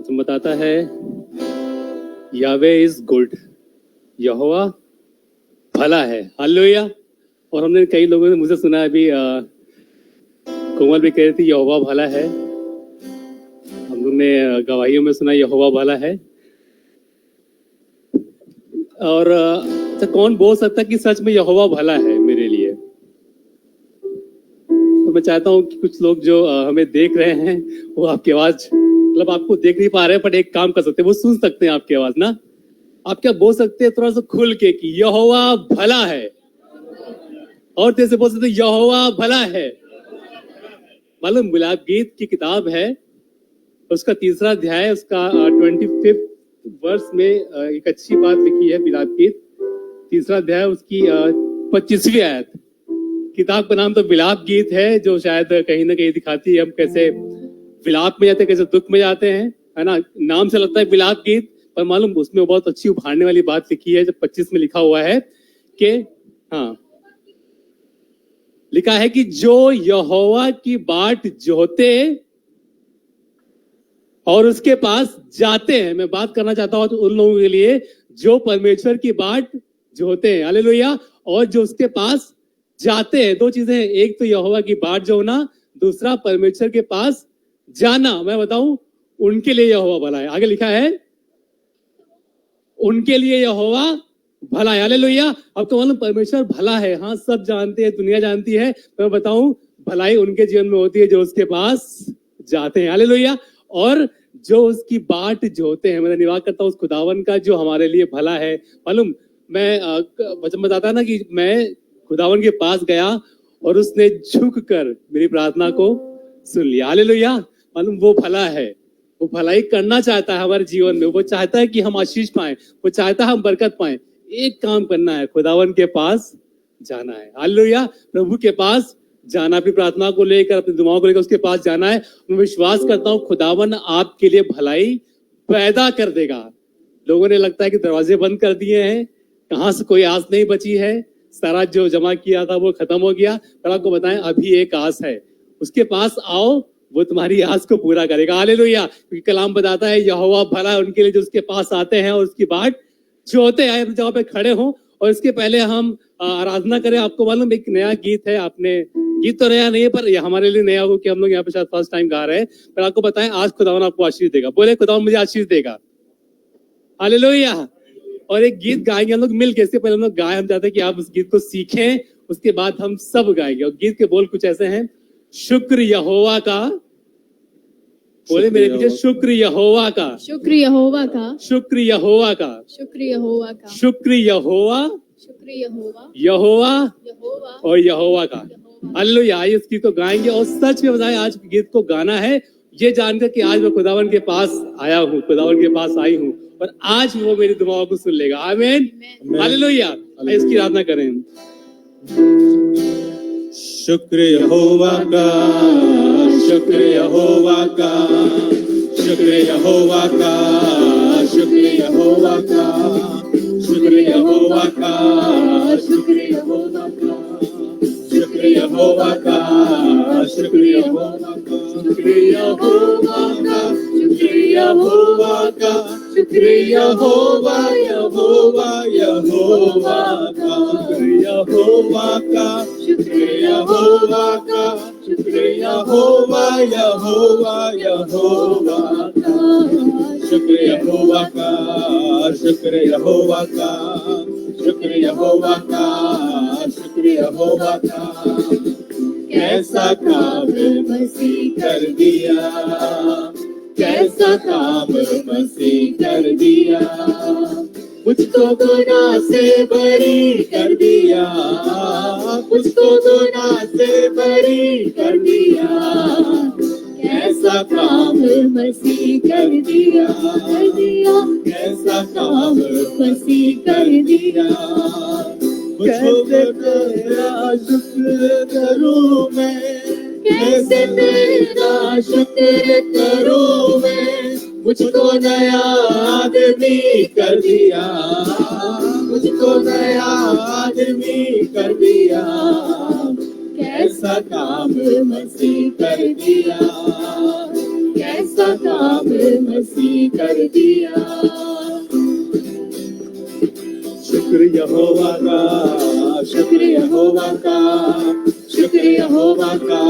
तुम बताता है यावे इज गुड, यहोवा भला है। हालेलुया। और हमने कई लोगों ने मुझे सुना अभी कोमल भी कह रही थी यहोवा भला है। हम लोग ने गवाहियों में सुना यहोवा भला है। और कौन बोल सकता कि सच में यहोवा भला है मेरे लिए। तो मैं चाहता हूं कि कुछ लोग जो हमें देख रहे हैं वो आपकी आवाज, मतलब आपको देख नहीं पा रहे हैं, पर एक काम कर सकते हैं, वो सुन सकते हैं आपकी आवाज ना। आप क्या बोल सकते हैं थोड़ा सा खुल के कि यहोवा भला है, और तेरे से बोल सकते हैं यहोवा भला है। मालूम विलाप गीत की किताब है, उसका 3रा अध्याय, उसका 25 वर्ष में एक अच्छी बात लिखी है। विलाप गीत 3रा अध्याय, उसकी 25वीं आयत। किताब का नाम तो विलाप गीत है, जो शायद कहीं ना कहीं दिखाती है हम कैसे विलाप में जाते हैं, कैसे दुख में जाते हैं, है ना। नाम से लगता है विलाप गीत, पर मालूम उसमें बहुत अच्छी उभारने वाली बात लिखी है। जब 25 में लिखा हुआ है कि हाँ, लिखा है कि जो यहोवा की बाट जोहते और उसके पास जाते हैं। मैं बात करना चाहता हूं तो उन लोगों के लिए जो परमेश्वर की बाट जोहते हैं, हालेलुया, और जो उसके पास जाते हैं। 2 चीजें हैं, एक तो यहोवा की बाट जोहना, दूसरा परमेश्वर के पास जाना। मैं बताऊं, उनके लिए यहोवा भला है। आगे लिखा है उनके लिए यहोवा भला है, हालेलुया। अब तो मालूम परमेश्वर भला है, हाँ सब जानते हैं, दुनिया जानती है। मैं बताऊं, भलाई उनके जीवन में होती है जो उसके पास जाते हैं, हालेलुया, और जो उसकी बाट जोते हैं। मैं धन्यवाद करता हूं उस खुदावन का जो हमारे लिए भला है। मालूम मैं वचन बताता ना कि मैं खुदावन के पास गया और उसने झुक कर मेरी प्रार्थना को सुन लिया, हालेलुया। मालूम वो भला है, वो भलाई करना चाहता है हमारे जीवन में। वो चाहता है कि हम आशीष पाएं, वो चाहता है हम बरकत पाएं। एक काम करना है, खुदावन के पास जाना है, हालेलुया। प्रभु के पास जाना, अपनी प्रार्थना को लेकर, अपनी दुआओं को लेकर उसके पास जाना है। मैं विश्वास करता हूं खुदावन आपके लिए भलाई पैदा कर देगा। लोगों ने लगता है कि दरवाजे बंद कर दिए हैं, कहां से कोई आस नहीं बची है, सारा जो जमा किया था वो खत्म हो गया। पर आपको बताएं, अभी एक आस है, उसके पास आओ, वो तुम्हारी आस को पूरा करेगा, हालेलुया। क्योंकि कलाम बताता है यहोवा भला है उनके लिए जो उसके पास आते हैं और उसकी बाट जोहते हैं। अपनी जगह पे खड़े हो, और इसके पहले हम आराधना करें। आपको मालूम एक नया गीत है, आपने गीत तो नया नहीं है पर हमारे लिए नया हो कि हम लोग यहाँ पे शायद फर्स्ट टाइम गा रहे हैं। पर आपको बताएं, आज खुदावन आपको आशीष देगा। बोले खुदावन मुझे आशीष देगा, हालेलुया। और एक गीत गाएंगे हम लोग मिलके। इसके पहले हम लोग गाए, हम चाहते हैं कि आप उस गीत को सीखें, उसके बाद हम सब गाएंगे। और गीत के बोल कुछ ऐसे हैं, शुक्र यहोवा का, बोले मेरे पीछे, शुक्र यहोवा का, शुक्र यहोवा का, शुक्र यहोवा का, शुक्र यहोवा का, शुक्र यहोवा, शुक्र यहोवा, यहोवा यहोवा और यहोवा का, हालेलुया। आइए इस गीत को गाएंगे। और सच में बताएं, आज गीत को गाना है ये जानकर कि आज मैं खुदावन के पास आया हूँ, खुदावन के पास आई हूँ, और आज वो मेरी दुआओं को सुन लेगा। आमीन, हालेलुया। इसकी आराधना करें। शुक्र यहोवा का, शुक्र यहोवा का, शुक्र यहोवा का, शुक्र यहोवा का, शुक्र यहोवा का, शुक्र यहोवा का, शुक्र यहोवा का, शुक्र यहोवा का, शुक्र यहोवा का, शुक्र यहोवा का, शुक्र यहोवा, यहोवा यहोवा का, यहोवा का, शुक्र यहोवा का, शुक्र यहोवा, यहोवा यहोवा का, शुक्र यहोवा का, शुक्र यहोवा का, शुक्र यहोवा का, शुक्र यहोवा का। कैसा काम मसीह कर दिया, कैसा काम मसीह कर दिया, मुझको गुनाह से बरी कर दिया, मुझको गुनाह से बरी कर दिया। कैसा काम मसीह कर दिया, कैसा काम मसीह कर दिया। कैसे तेरा शुक्र करूं मैं, कैसे तेरा शुक्र करूं मैं, मुझको नया आदमी कर दिया, मुझको नया आदमी कर दिया। कैसा काम मसीह कर दिया, मसीह कर दिया। शुक्र यहोवा का, शुक्र यहोवा का, शुक्र यहोवा का,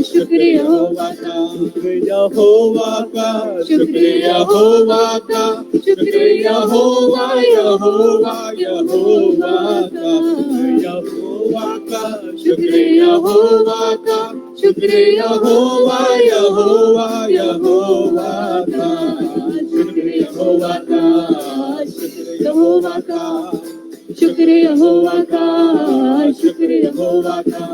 शुक्र यहोवा का, शुक्र यहोवा का, शुक्र यहोवा का, शुक्र यहोवा, यहोवा यहोवा का, यहोवा का, शुक्र यहोवा का, शुक्र यहोवा, यहोवा यहोवा का, शुक्र यहोवा का, शुक्र यहोवा का, शुक्र यहोवा का, शुक्र यहोवा का।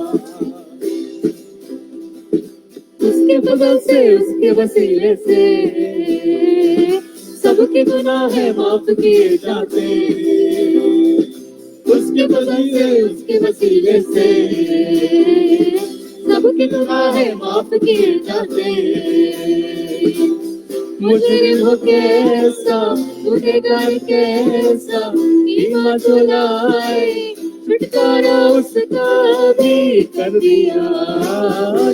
उसके बदल से, उसके वसीले से सबके गुनाह माफ किए जाते। उसके बदल से, उसके वसीले से सबके गुनाह माफ किए जाते। मुजरिम हो कैसा, गुनहगार कैसा, ईमान तो लाए, छुटकारा उसका भी कर दिया,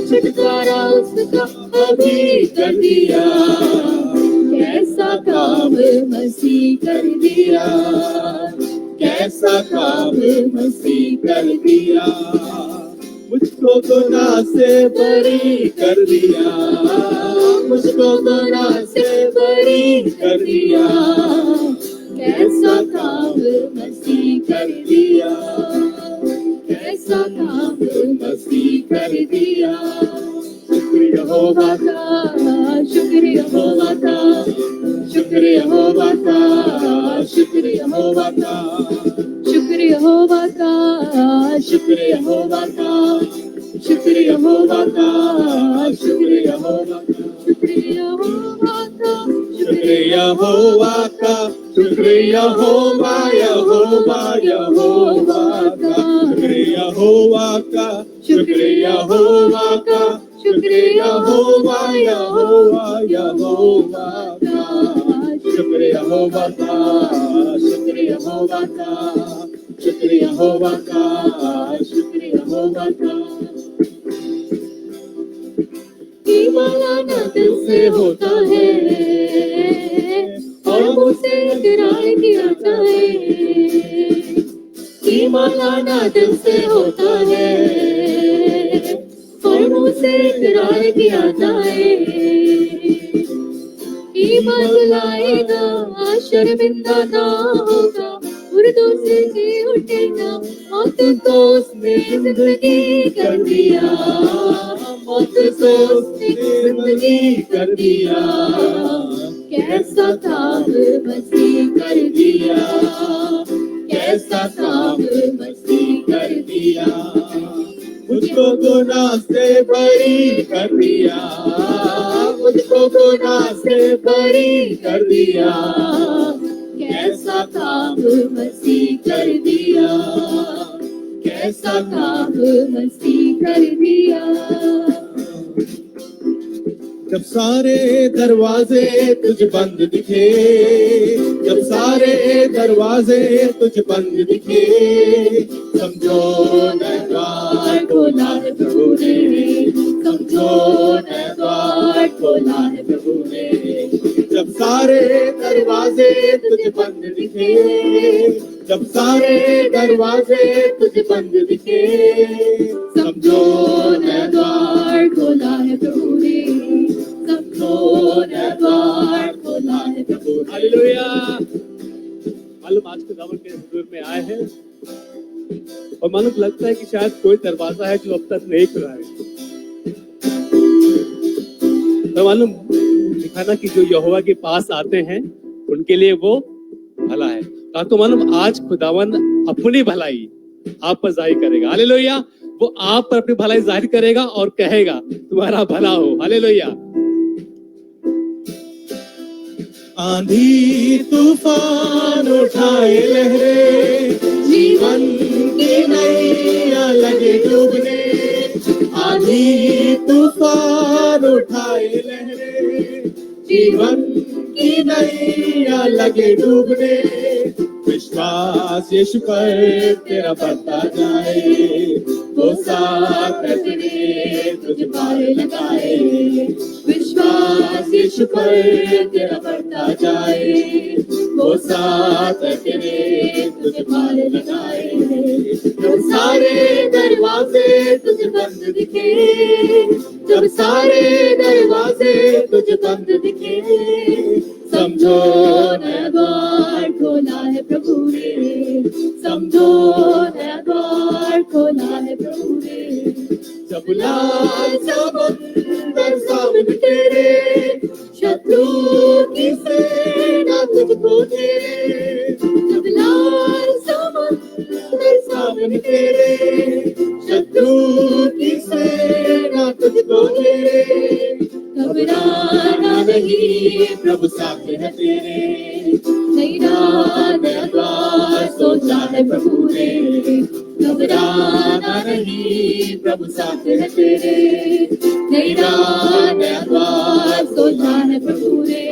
छुटकारा उसका भी कर दिया। कैसा काम मसीह कर दिया, कैसा काम मसीह कर दिया। मुझको गुनाह से बरी कर दिया, मुझको गुनाह से बरी कर दिया। कैसा काम मसीह कर दिया, कैसा काम मसीह कर दिया। शुक्र यहोवा का, शुक्र यहोवा का, शुक्र यहोवा का, शुक्र यहोवा का, शुक्र यहोवा का, शुक्र यहोवा का, शुक्र यहोवा का, शुक्र यहोवा का, शुक्र यहोवा का, शुक्र यहोवा का, शुक्र यहोवा, यहोवा यहोवा का, शुक्र यहोवा का, शुक्र यहोवा का, शुक्र यहोवा, यहोवा यहोवा का, शुक्र यहोवा का, शुक्र यहोवा का, शुक्र यहोवा का, शुक्र यहोवा का। ईमान लाना दिल से होता है और मुंह से इकरार किया जाए। ईमान लाना दिल से होता है और मुंह से इकरार किया जाए। ईमान लाएगा शर्मिंदा ना होगा, मुर्दों से जी उठेगा। मौत को उसने जिंदगी कर दिया, मौत को उसने जिंदगी कर दिया। कैसा काम मसीह कर दिया, कैसा काम मसीह कर दिया। मुझको गुनाह से बरी कर दिया, मुझको गुनाह से बरी कर दिया। कैसा काम मसीह कर दिया, कैसा काम मसीह कर दिया। जब सारे दरवाजे तुझ बंद दिखे, जब सारे दरवाजे तुझ बंद दिखे, समझो न द्वार खोला है प्रभु ने, समझो न द्वार खोला है प्रभु ने। जब सारे दरवाजे तुझ बंद दिखे, जब सारे दरवाजे तुझ बंद दिखे, समझो न द्वार खोला है प्रभु ने, समझो न द्वार खोला है प्रभु ने। हालेलुया। मालूम आज के दामन के हुजूर में आए हैं और मालूम लगता है कि शायद कोई दरवाजा है जो अब तक नहीं खुला है। तो मालूम दिखाना कि जो यहोवा के पास आते हैं उनके लिए वो भला है। तो मालूम आज खुदावन अपनी भलाई आप पर जाहिर करेगा। हालेलुया। वो आप पर अपनी भलाई जाहिर करेगा और कहेगा तुम्हारा भला हो। हालेलुया। आंधी तूफान उठाए लहरे, जीवन की नैया लगे डूबने। आंधी तूफान उठाए लहरे, जीवन की नैया लगे डूबने। विश्वास यीशु पर तेरा बढ़ता जाए, वो साथ तेरे तुझ पार लगाए। विश्वास यीशु पर तेरा बढ़ता जाए, वो साथ है तेरे तुझे पार लगाए। जब सारे दरवाजे तुझे बंद दिखे, जब सारे दरवाजे तुझे बंद दिखे, समझो नया द्वार खोला है प्रभु ने, समझो नया द्वार खोला है प्रभु ने। जब लाल समंदर सामने तेरे, शत्रु की सेना तुझको घेरे, जब लाल समंदर सामने तेरे, शत्रु की सेना तुझको घेरे, घबराना नहीं प्रभु साथ है तेरे, नया नया द्वार सोचा है प्रभु ने, घबराना नहीं प्रभु साथ है तेरे, नया नया द्वार सोचा है प्रभु ने।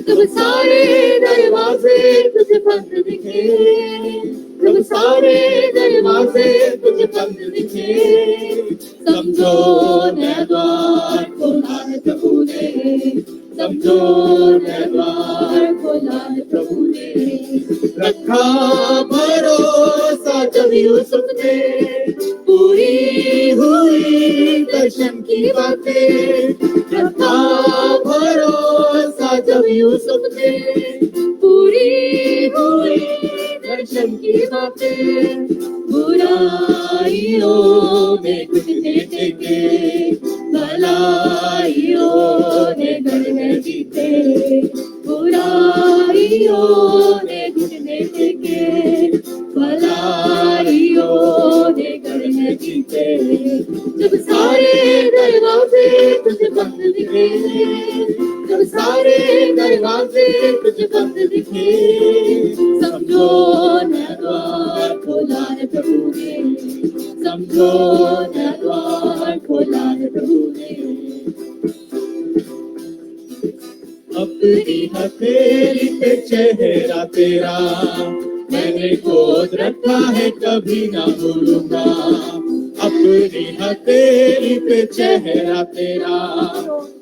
जब सारे दरवाजे तुझे बंद दिखे, जब सारे दरवाजे तुझे बंद दिखे, समझो नया द्वार खोला है प्रभु ने, समझो नया द्वार खोला है प्रभु ने। रखा भरोसा जब यूसुफ ने, पूरी हुई दर्शन की बातें, रखा भरोसा जब यूसुफ ने, पूरी हुई दर्शन की बातें, बुराइयों में घुटने टेके, भलाइयों ने गढ़ जीते, बुराइयों ने घुटने टेके, भलाइयों ने गढ़ जीते। जब सारे दरवाजे तुझे बंद दिखे, जब सारे दरवाजे तुझे बंद दिखे, समझो नया द्वार खोला है प्रभु ने, समझो नया द्वार खोला है प्रभु ने। अपनी हथेली पे चेहरा तेरा मैंने गोद रखा है, कभी ना भूलूंगा। अपनी हथेली पे चेहरा तेरा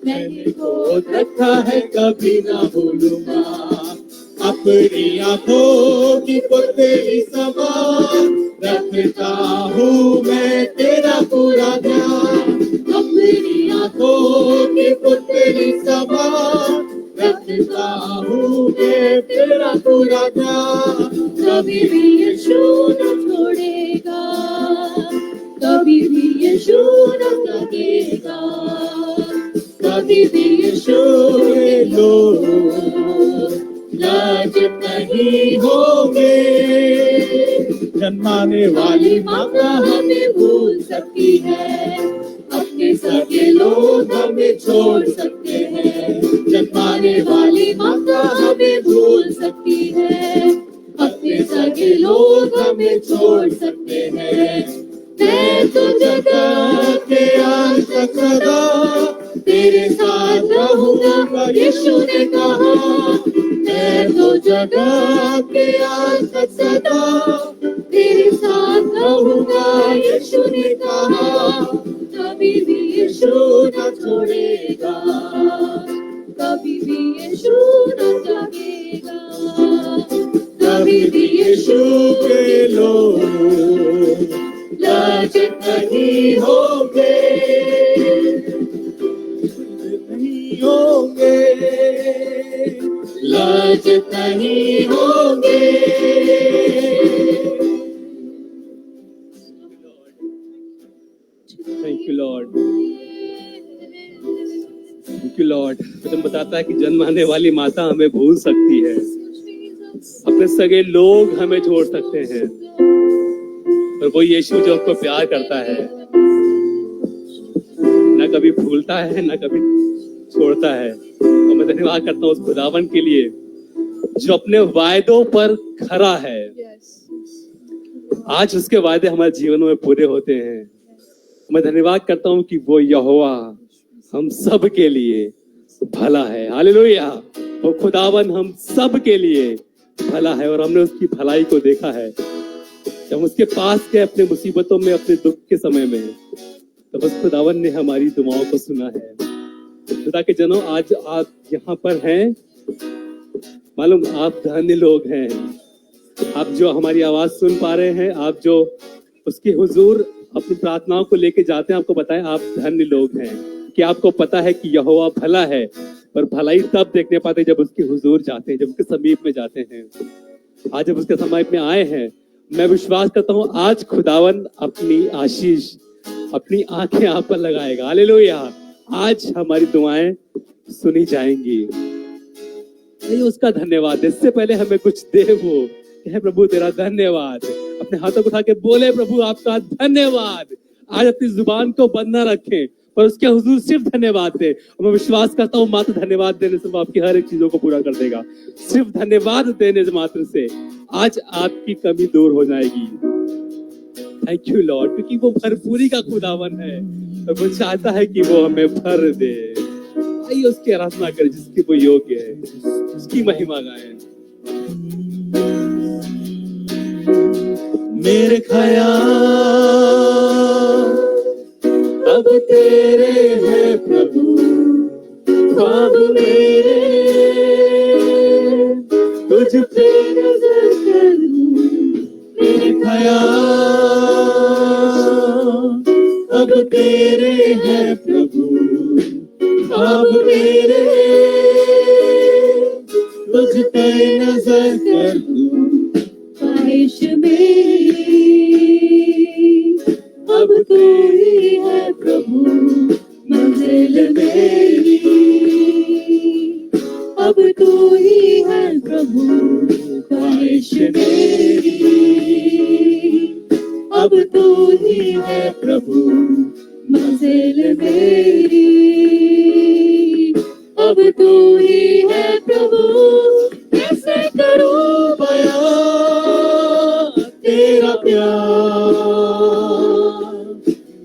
मैंने गोद रखा है, कभी ना भूलूंगा। अपनी आंखों की पुतली समान रखता हूँ मैं तेरा पूरा ध्यान, अपनी आंखों की पुतली समान रखता हूँ मैं तेरा पूरा ध्यान। कभी भी यीशु न छोड़ेगा, कभी भी यीशु न लगेगा, कभी भी यीशु के लोग लाजत नहीं होंगे। जन्माने वाली माता हमें भूल सकती है, अपने सगे लोग हमें छोड़ सकते हैं। जन्माने वाली माता हमें भूल सकती है, अपने सगे लोग हमें छोड़ सकते हैं। मैं तो जगत के अंत तक सदा तेरे साथ रहूंगा, यीशु ने कहा। मैं तो जगत के अंत तक सदा तेरे साथ रहूंगा, यीशु ने कहा। कभी भी यीशु न छोड़ेगा, कभी भी यीशु न जागेगा, कभी भी यीशु के लोग लाजत नहीं होंगे। नहीं होंगे, लाजत नहीं होंगे। Thank you Lord, thank you Lord. वचन बताता है कि जन्म आने वाली माता हमें भूल सकती है, अपने सगे लोग हमें छोड़ सकते हैं, पर वो यीशु जो आपको प्यार करता है, ना कभी भूलता है ना कभी छोड़ता है। और मैं धन्यवाद करता हूँ उस खुदावन के लिए जो अपने वायदों पर खरा है। आज उसके वायदे हमारे जीवन में पूरे होते हैं। मैं धन्यवाद करता हूँ कि वो यहोवा हम सब के लिए भला है। हालेलुया। वो खुदावन हम सब के लिए भला है और हमने उसकी भलाई को देखा है। जब हम उसके पास गए अपने मुसीबतों में, अपने दुख के समय में, तब उस खुदावन ने हमारी दुआओं को सुना है। खुदा के जनों, आज आप यहाँ पर हैं, मालूम आप धन्य लोग हैं। आप जो हमारी आवाज सुन पा रहे हैं, आप जो उसके हुजूर अपनी प्रार्थनाओं को लेके जाते हैं, आपको बताएं आप धन्य लोग हैं कि आपको पता है कि यहोवा भला है, पर भलाई तब देखने पाते जब उसके हुजूर जाते हैं, जब उसके समीप में जाते हैं। आज जब उसके समीप में आए हैं, मैं विश्वास करता हूँ आज खुदावन अपनी आशीष, अपनी आंखें आप पर लगाएगा। हालेलुया। आज हमारी दुआएं सुनी जाएंगी। नहीं, उसका धन्यवाद। इससे पहले हमें कुछ दे, वो कहे प्रभु तेरा धन्यवाद। अपने हाथों को उठा के बोले प्रभु आपका धन्यवाद। आज अपनी जुबान को बंद न रखें, पर उसके हुजूर सिर्फ धन्यवाद दे। और मैं विश्वास करता हूँ मात्र धन्यवाद देने से वो आपकी हर एक चीजों को पूरा कर देगा। सिर्फ धन्यवाद देने से मात्र से आज आपकी कमी दूर हो जाएगी। थैंक यू लॉर्ड, क्योंकि वो भरपूरी का खुदावन है और वो चाहता है कि वो हमें भर दे। आइए उसकी आराधना करें जिसकी वो योग्य है, उसकी महिमा गाएं। मेरे ख्याल अब तेरे हैं प्रभु, ख्वाब मेरे तुझ पे नजर करूं। मेरे ख्याल अब तेरे हैं प्रभु, ख्वाब मेरे तुझ पे नजर करूं। ख्वाहिश मेरी अब तू ही है प्रभु, मंजिल मेरी अब तू ही है प्रभु। ख्वाहिश मेरी अब तू ही है प्रभु, मंजिल मेरी अब तू ही है प्रभु। कैसे करूं बयां तेरा प्यार,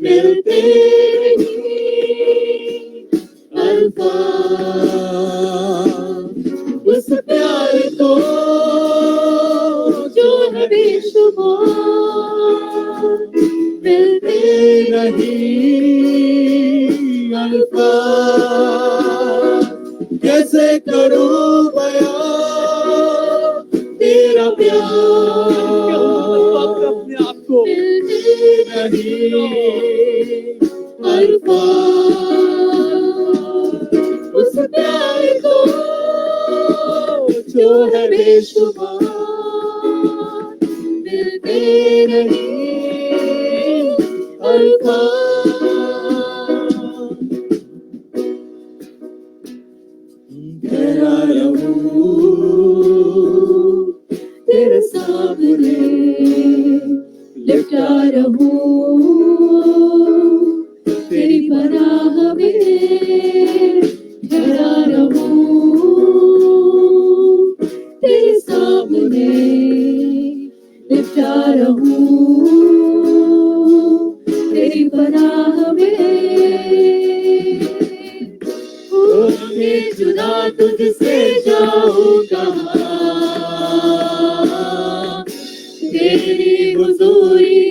मिलते नहीं अल्फाज उस प्यार को जो है बेशुमार, मिलते नहीं अल्फाज। कैसे करूं बयां तेरा प्यार, अपने आप को नहीं अल्फाज उस प्यार को जो है बेशुमार, मिलते नहीं अल्फाज। ठहरा रहूं तेरे सामने, लिपटा रहूं तेरी पनाह में। ठहरा रहूं तेरे सामने, लिपटा रहूं तेरी पनाह में। होके जुदा तुझसे जाऊं कहाँ, तेरी हुजूरी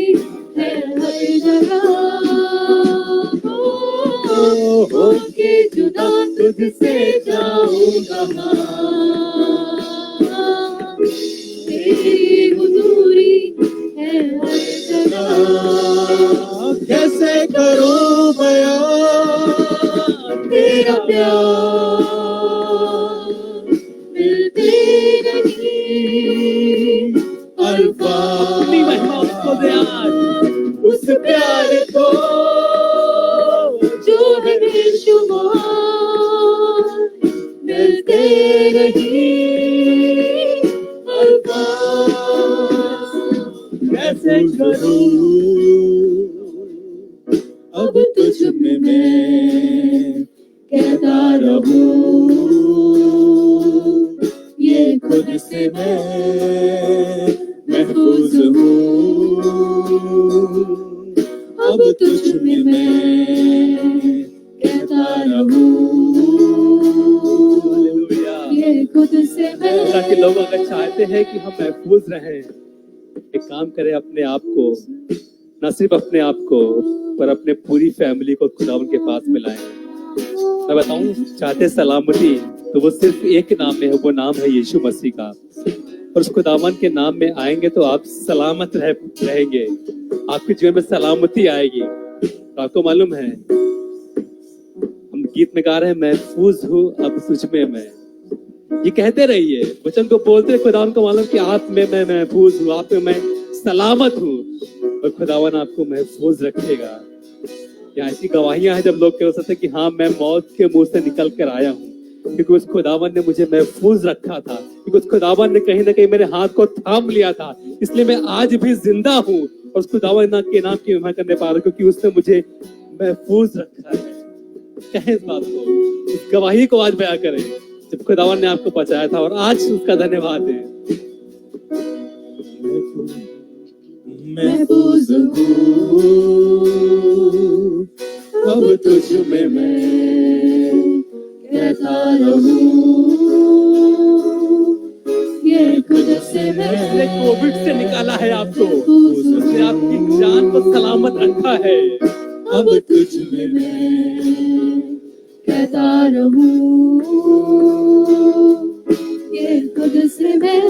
है हर जगह। होके जुदा तुझसे जाऊं कहाँ, तेरी हुजूरी है हर जगह। कैसे करूं बयां तेरा प्यार, मिलते नहीं अपनी महिमा उसको दे आज। उस प्यार को जो है बेशुमार, मिलते नहीं अल्फाज। कैसे करूं अब तुझ में मैं कहता रहूं, ये खुद से मैं महफूज हूँ। अब तुझ में मैं कहता रहूं, ये खुद से मैं। ताकि लोग अगर चाहते हैं कि हम महफूज रहें, एक काम करें, अपने आप को, न सिर्फ अपने आप को पर अपने पूरी फैमिली को खुदा उनके पास मिलाएं। मैं बताऊं, चाहते सलामती तो वो सिर्फ एक नाम में है, वो नाम है यीशु मसीह का। और उस खुदावन के नाम में आएंगे तो आप सलामत रहेंगे, आपके जीवन में सलामती आएगी। तो आपको मालूम है, हम गीत में गा रहे हैं, महफूज हूँ अब तुझ में मैं। ये कहते रहिए, वचन को बोलते रहिए। खुदावन को मालूम कि आप में मैं महफूज हूँ, आप में मैं सलामत हूँ, और खुदावन आपको महफूज रखेगा। यहाँ ऐसी गवाहियां हैं जब लोग कह सकते हैं कि हाँ, मैं मौत के मुंह से निकल कर आया हूँ, क्योंकि उस खुदावन ने मुझे महफूज रखा था, क्योंकि उस खुदावन ने कहीं ना कहीं मेरे हाथ को थाम लिया था, इसलिए मैं आज भी जिंदा हूँ। और उस खुदावन के नाम की महिमा करने पा रहा हूँ, क्योंकि उसने मुझे महफूज रखा है। कहें इस बात को, इस गवाही को आज बयां करें, जब खुदावन ने आपको बचाया था, और आज उसका धन्यवाद दें। महफूज हूँ अब तुझ में मैं कहता रहूं, ये खुद से उसने मैं कोविड से निकाला है आपको, उसने आपकी जान को सलामत रखा है। अब तुझ में मैं कहता रहूं, ये खुद से मैं।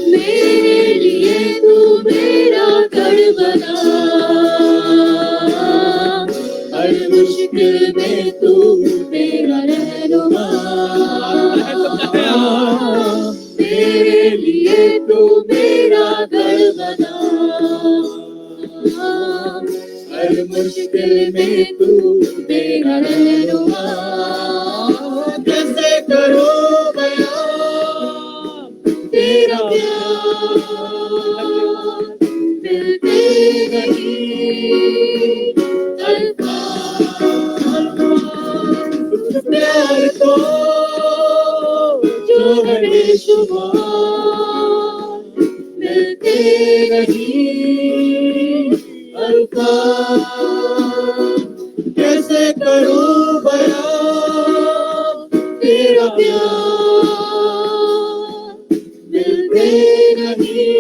मेरे लिए तू मेरा गढ़ बना, हर मुश्किल में तू मेरा रहनुमा। मेरे लिए तू मेरा गढ़ बना, हर मुश्किल में तू मेरा रहनुमा। कैसे करूं बयां तेरा प्यार, मिलते नहीं अल्फाज प्यार को, जो है बेशुमार, मिलते नहीं अल्फाज। कैसे करूं बयां तेरा प्यार, मिलते नहीं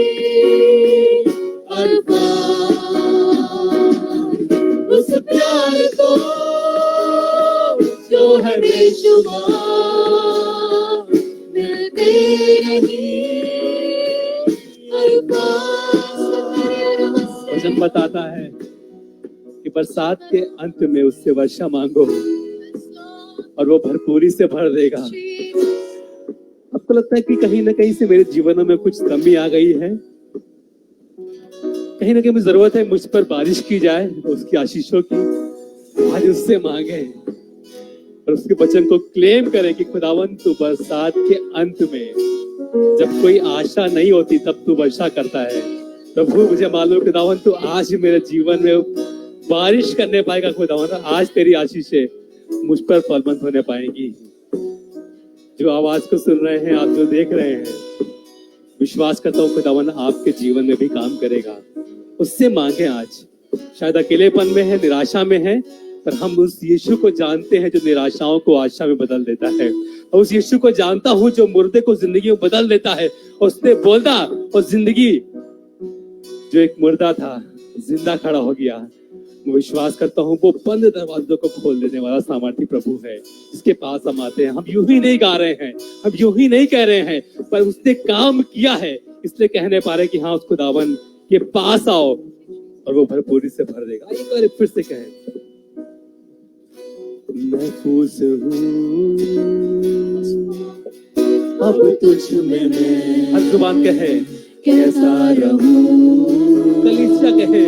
अल्फाज। उस प्यार को जो है बेशुमार, मिलते नहीं अल्फाज। वचन बताता है कि बरसात के अंत में उससे वर्षा मांगो और वो भरपूरी से भर देगा। आपको लगता है कि कहीं ना कहीं से मेरे जीवन में कुछ कमी आ गई है, कहीं ना कहीं मुझे जरूरत है मुझ पर बारिश की जाए, उसकी आशीषों की। आज उससे मांगे और उसके वचन को क्लेम करें कि खुदावन तू बरसात के अंत में, जब कोई आशा नहीं होती तब तू वर्षा करता है। प्रभु मुझे मालूम खुदावन तू आज मेरे जीवन में बारिश करने पाएगा। खुदावन आज तेरी आशीषें मुझ पर फलवंत होने पाएंगी। जो आवाज को सुन रहे हैं, आप जो देख रहे हैं, विश्वास करता हूँ खुदावन आपके जीवन में भी काम करेगा। उससे मांगे आज। शायद अकेलेपन में है, निराशा में है, पर हम उस यीशु को जानते हैं जो निराशाओं को आशा में बदल देता है। और उस यीशु को जानता हूँ जो मुर्दे को जिंदगी में बदल देता है। और उसने बोला और जिंदगी, जो एक मुर्दा था, जिंदा खड़ा हो गया। मैं विश्वास करता हूँ वो बंद दरवाजों को खोल देने वाला सामर्थी प्रभु है। इसके पास हम आते हैं। हम यूं ही नहीं गा रहे हैं, हम यूं ही नहीं कह रहे हैं, पर उसने काम किया है, इसलिए कहने पा रहे कि हाँ, उस खुदावन के पास आओ और वो भरपूरी से भर देगा। एक बार फिर से कहें, महफूज हूँ अब तुझ में मैं हर जुबान कहे, कैसा रहूं। कलीसिया कहे,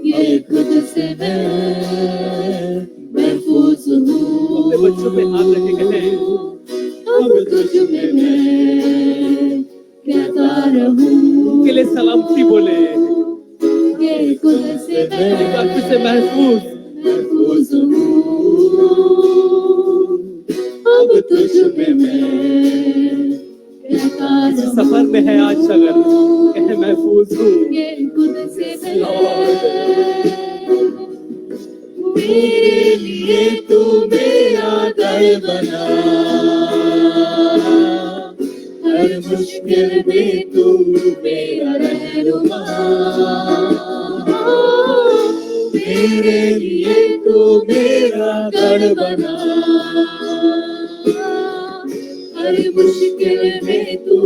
ये खुद से मैं महफूज हूँ। अपने बच्चों पे हाथ रखे कहे, अब तुझ में मैं कहता रहूं। उनके लिए सलामती बोले, ये खुद से मैं महफूज हूँ। अब तुझ में मैं कहता रहूं। सफर में है आज सगर, कहे महफूज हूँ। ये खुद से मेरे लिए तू मेरा दर बना, हर मुश्किल में तू मेरा रहनुमा। मेरे लिए तू मेरा गढ़ बना, हर मुश्किल में तू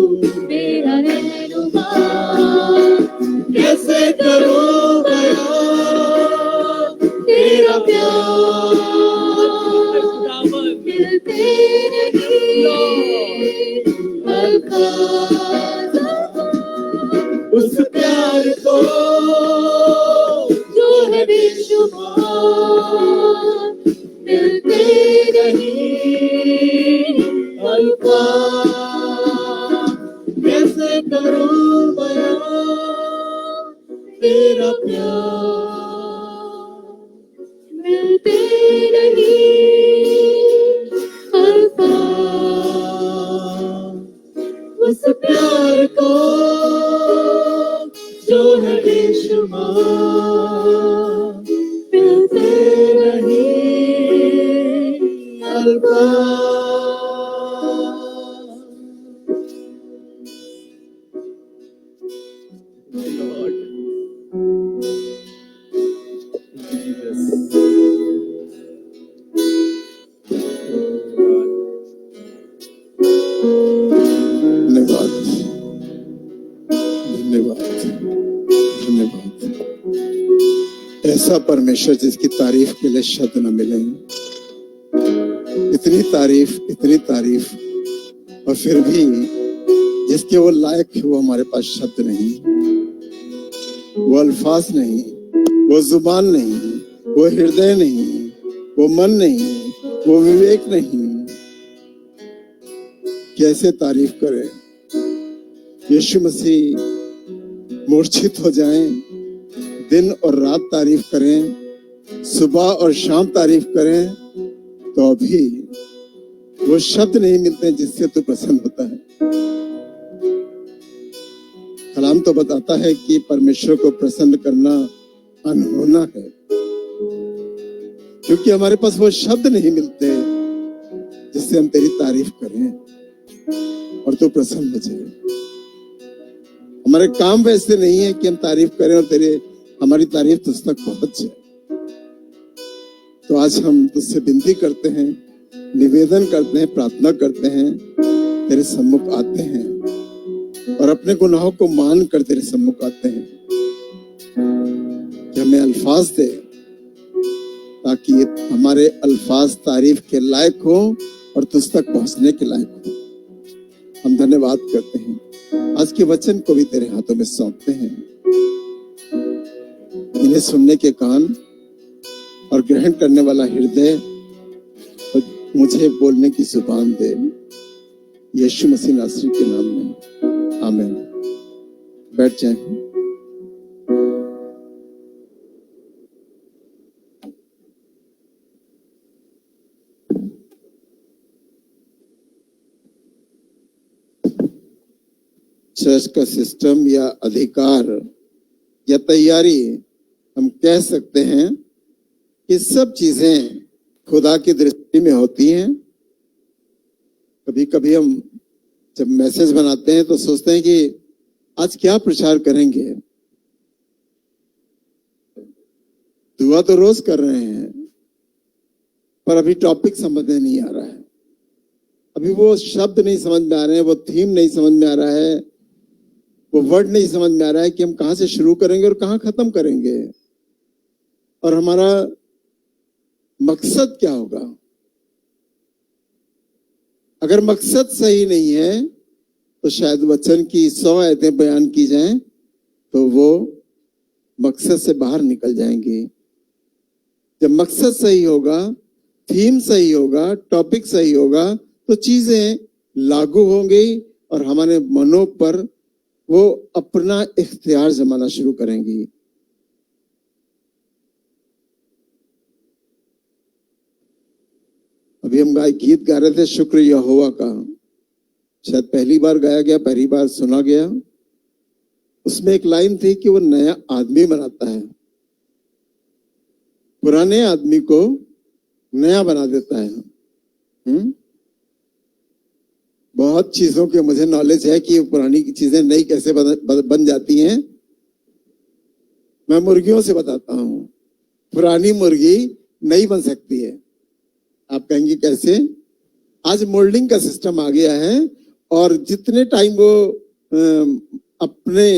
मेरा रहनुमा, कैसे करूं बयां तेरा प्यार, मिलते नहीं अल्फाज उस प्यार को जो है बेशुमार, मिलते नहीं अल्फाज, कैसे करूं बयां तेरा प्यार, मिलते नहीं अल्फाज उस प्यार को जो है बेशुमार, मिलते नहीं अल्फाज। धन्यवाद, धन्यवाद, धन्यवाद। ऐसा परमेश्वर जिसकी तारीफ के लिए शब्द न मिले, इतनी तारीफ और फिर भी जिसके वो लायक है वो हमारे पास शब्द नहीं, वो अल्फाज नहीं, वो जुबान नहीं, वो हृदय नहीं, वो मन नहीं, वो विवेक नहीं। कैसे तारीफ करें? यीशु मसीह मूर्छित हो जाएं, दिन और रात तारीफ करें, सुबह और शाम तारीफ करें, तो अभी वो शब्द नहीं मिलते जिससे तू प्रसन्न होता है। कलाम तो बताता है कि परमेश्वर को प्रसन्न करना अनहोना है, क्योंकि हमारे पास वो शब्द नहीं मिलते जिससे हम तेरी तारीफ करें और तू प्रसन्न हो जाए। हमारे काम वैसे नहीं है कि हम तारीफ करें और हमारी तारीफ तुझ तक पहुंच जाए। तो आज हम तुझसे विनती करते हैं, निवेदन करते हैं, प्रार्थना करते हैं, तेरे सम्मुख आते हैं और अपने गुनाहों को मान कर तेरे सम्मुख आते हैं कि हमें अल्फाज दे, ताकि हमारे अल्फाज तारीफ के लायक हो और तुझ तक पहुंचने के लायक हो। हम धन्यवाद करते हैं, आज के वचन को भी तेरे हाथों में सौंपते हैं। इन्हें सुनने के कान और ग्रहण करने वाला हृदय और मुझे बोलने की जुबान दे, यीशु मसीह नासरी के नाम में, आमीन। बैठ जाएं। चर्च का सिस्टम या अधिकार या तैयारी, हम कह सकते हैं कि सब चीजें खुदा की दृष्टि में होती हैं। कभी कभी हम जब मैसेज बनाते हैं तो सोचते हैं कि आज क्या प्रचार करेंगे। दुआ तो रोज कर रहे हैं, पर अभी टॉपिक समझ में नहीं आ रहा है, अभी वो शब्द नहीं समझ में आ रहे हैं, वो थीम नहीं समझ में आ रहा है, वो वर्ड नहीं समझ में आ रहा है कि हम कहां से शुरू करेंगे और कहां खत्म करेंगे, और हमारा मकसद क्या होगा। अगर मकसद सही नहीं है तो शायद वचन की 100 आयतें बयान की जाएं तो वो मकसद से बाहर निकल जाएंगी। जब मकसद सही होगा, थीम सही होगा, टॉपिक सही होगा, तो चीजें लागू होंगी और हमारे मनों पर वो अपना इख्तियार जमाना शुरू करेंगी। अभी हम गीत गा रहे थे शुक्र यहोवा का, शायद पहली बार गाया गया, पहली बार सुना गया। उसमें एक लाइन थी कि वो नया आदमी बनाता है, पुराने आदमी को नया बना देता है। बहुत चीजों के मुझे नॉलेज है कि पुरानी चीजें नई कैसे बन जाती हैं। मैं मुर्गियों से बताता हूं। पुरानी मुर्गी नई बन सकती है। आप कहेंगे कैसे? आज मोल्डिंग का सिस्टम आ गया है और जितने टाइम वो अपने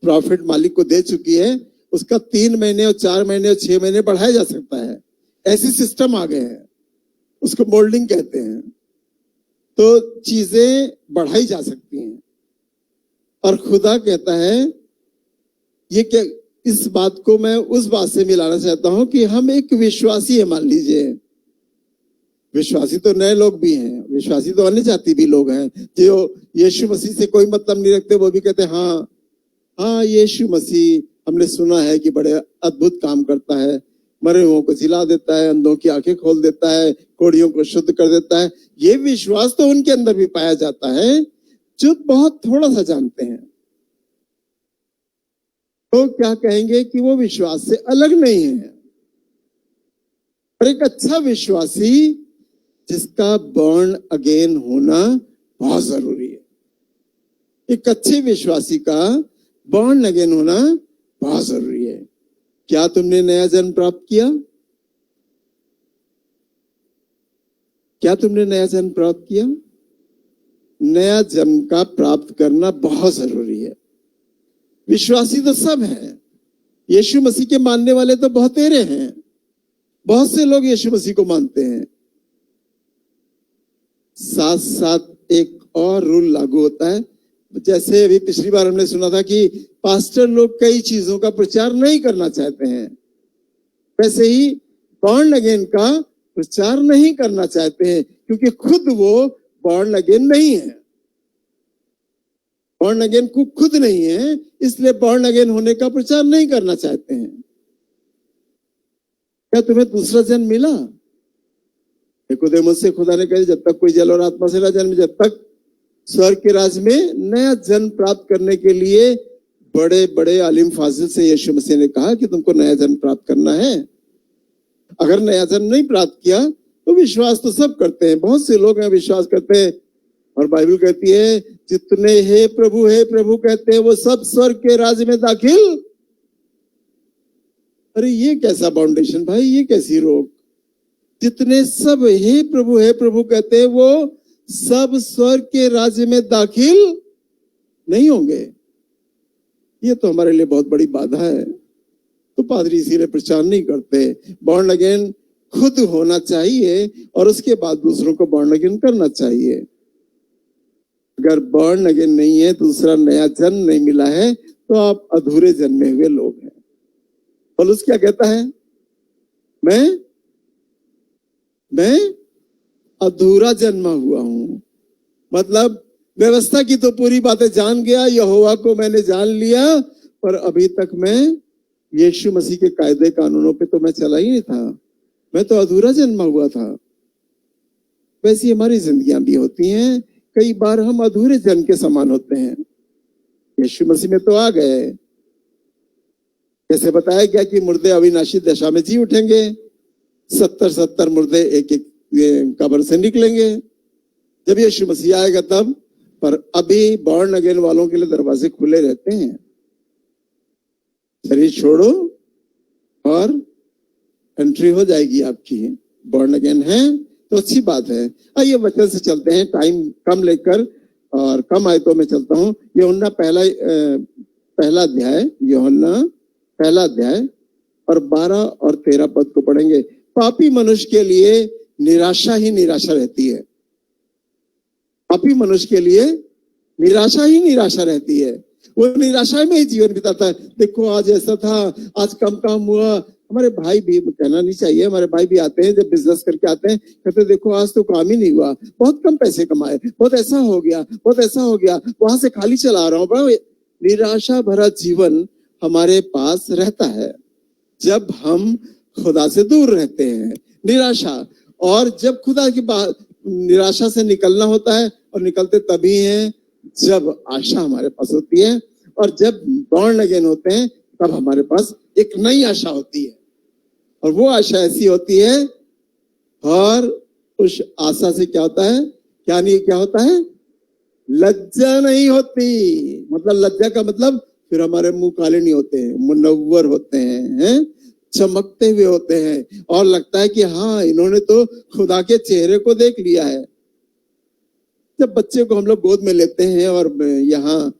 प्रॉफिट मालिक को दे चुकी है उसका 3 महीने और 4 महीने और 6 महीने बढ़ाया जा सकता है। ऐसे सिस्टम आ गए हैं, उसको मोल्डिंग कहते हैं। तो चीजें बढ़ाई जा सकती हैं और खुदा कहता है ये क्या, इस बात को मैं उस बात से मिलाना चाहता हूं कि हम एक विश्वासी है। मान लीजिए विश्वासी तो नए लोग भी हैं, विश्वासी तो अन्य जाति भी लोग हैं जो यीशु मसीह से कोई मतलब नहीं रखते, वो भी कहते हैं हाँ हाँ यीशु मसीह हमने सुना है कि बड़े अद्भुत काम करता है, मरे हुओं को जिला देता है, अंधों की आंखें खोल देता है, कोढ़ियों को शुद्ध कर देता है। ये विश्वास तो उनके अंदर भी पाया जाता है जो बहुत थोड़ा सा जानते हैं। तो क्या कहेंगे कि वो विश्वास से अलग नहीं है। और एक अच्छा विश्वासी जिसका बॉर्न अगेन होना बहुत जरूरी है। एक अच्छे विश्वासी का बॉर्न अगेन होना बहुत जरूरी है। क्या तुमने नया जन्म प्राप्त किया? क्या तुमने नया जन्म प्राप्त किया? नया जन्म का प्राप्त करना बहुत जरूरी है। विश्वासी तो सब हैं, यीशु मसीह के मानने वाले तो बहुतेरे हैं, बहुत से लोग यीशु मसीह को मानते हैं। साथ साथ एक और रूल लागू होता है, जैसे अभी पिछली बार हमने सुना था कि पास्टर लोग कई चीजों का प्रचार नहीं करना चाहते हैं, वैसे ही बॉर्न अगेन का प्रचार नहीं करना चाहते हैं क्योंकि खुद वो बॉर्न अगेन नहीं है। बॉर्न अगेन खुद नहीं है, इसलिए बॉर्न अगेन होने का प्रचार नहीं करना चाहते हैं। क्या तुम्हें दूसरा जन्म मिला? निकोदेमुस से खुदा ने कहा जब तक कोई जल और आत्मा से ना जन्म, जब तक स्वर्ग के राज में नया जन्म प्राप्त करने के लिए बड़े बड़े आलिम फाजिल से यीशु मसीह ने कहा कि तुमको नया जन्म प्राप्त करना है। अगर नया जन्म नहीं प्राप्त किया तो विश्वास तो सब करते हैं, बहुत से लोग हैं विश्वास करते हैं, और बाइबल कहती है जितने हे प्रभु कहते हैं वो सब स्वर्ग के राज्य में दाखिल। अरे ये कैसा फाउंडेशन भाई, ये कैसी रोक? जितने सब हे प्रभु कहते हैं वो सब स्वर्ग के राज्य में दाखिल नहीं होंगे। ये तो हमारे लिए बहुत बड़ी बाधा है। तो पादरी इसीलिए प्रचार नहीं करते। बॉर्न अगेन खुद होना चाहिए और उसके बाद दूसरों को बॉर्न अगेन करना चाहिए। अगर बॉर्न अगेन नहीं है, दूसरा नया जन्म नहीं मिला है, तो आप अधूरे जन्मे हुए लोग हैं। पौलुस क्या कहता है? मैं अधूरा जन्मा हुआ हूं। मतलब व्यवस्था की तो पूरी बातें जान गया, यहोवा को मैंने जान लिया, पर अभी तक मैं यीशु मसीह के कायदे कानूनों पे तो मैं चला ही नहीं था, मैं तो अधूरा जन्मा हुआ था। वैसी हमारी जिंदगियां भी होती हैं, कई बार हम अधूरे जन्म के समान होते हैं। यीशु मसीह में तो आ गए, जैसे बताया गया कि मुर्दे अविनाशी दशा में जी उठेंगे, 70 मुर्दे एक एक कब्र से निकलेंगे जब यीशु मसीह आएगा तब। पर अभी बॉर्न अगेन वालों के लिए दरवाजे खुले रहते हैं। शरीर छोड़ो और एंट्री हो जाएगी आपकी। बॉर्न अगेन है तो अच्छी बात है। आइए वचन से चलते हैं, टाइम कम लेकर और कम आयतों में चलता हूं। यूहन्ना पहला अध्याय और 12 और 13 पद को पढ़ेंगे। पापी मनुष्य के लिए निराशा ही निराशा रहती है। पापी मनुष्य के लिए निराशा ही निराशा रहती है। वो निराशा में ही जीवन बिताता है। देखो आज ऐसा था, आज कम काम हुआ। हमारे भाई भी, कहना नहीं चाहिए, हमारे भाई भी आते हैं जब बिजनेस करके आते हैं, कहते देखो आज तो काम ही नहीं हुआ, बहुत कम पैसे कमाए, बहुत ऐसा हो गया, वहां से खाली चला रहा हूं। बड़ा निराशा भरा जीवन हमारे पास रहता है जब हम खुदा से दूर रहते हैं। निराशा, और जब खुदा की बात, निराशा से निकलना होता है और निकलते तभी हैं जब आशा हमारे पास होती है, और जब बॉर्न अगेन होते हैं तब हमारे पास एक नई आशा होती है। और वो आशा ऐसी होती है, और उस आशा से क्या होता है, क्या होता है? लज्जा नहीं होती। मतलब लज्जा का मतलब फिर हमारे मुंह काले नहीं होते हैं, मुनव्वर होते हैं। चमकते हुए होते हैं और लगता है कि हाँ, इन्होंने तो खुदा के चेहरे को देख लिया है। जब बच्चे को हम लोग गोद में लेते हैं और यहाँ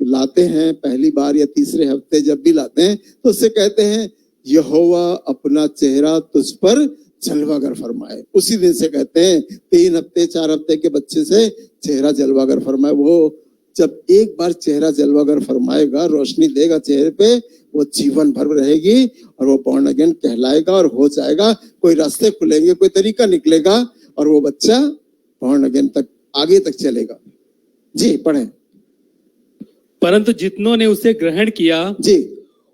लाते हैं पहली बार या तीसरे हफ्ते जब भी लाते हैं, तो उससे कहते हैं यहोवा अपना चेहरा तुझ पर जलवागर फरमाए। उसी दिन से कहते हैं 3 हफ्ते 4 हफ्ते के बच्चे से चेहरा जलवागर फरमाए। वो जब एक बार चेहरा जलवागर फरमाएगा, रोशनी देगा चेहरे पे, वो जीवन भर रहेगी और वो बॉर्न अगेन कहलाएगा और हो जाएगा। कोई रास्ते खुलेंगे, कोई तरीका निकलेगा और वो बच्चा बॉर्न अगेन तक आगे तक चलेगा। जी पढ़ें। परंतु जितनों ने उसे ग्रहण किया जी,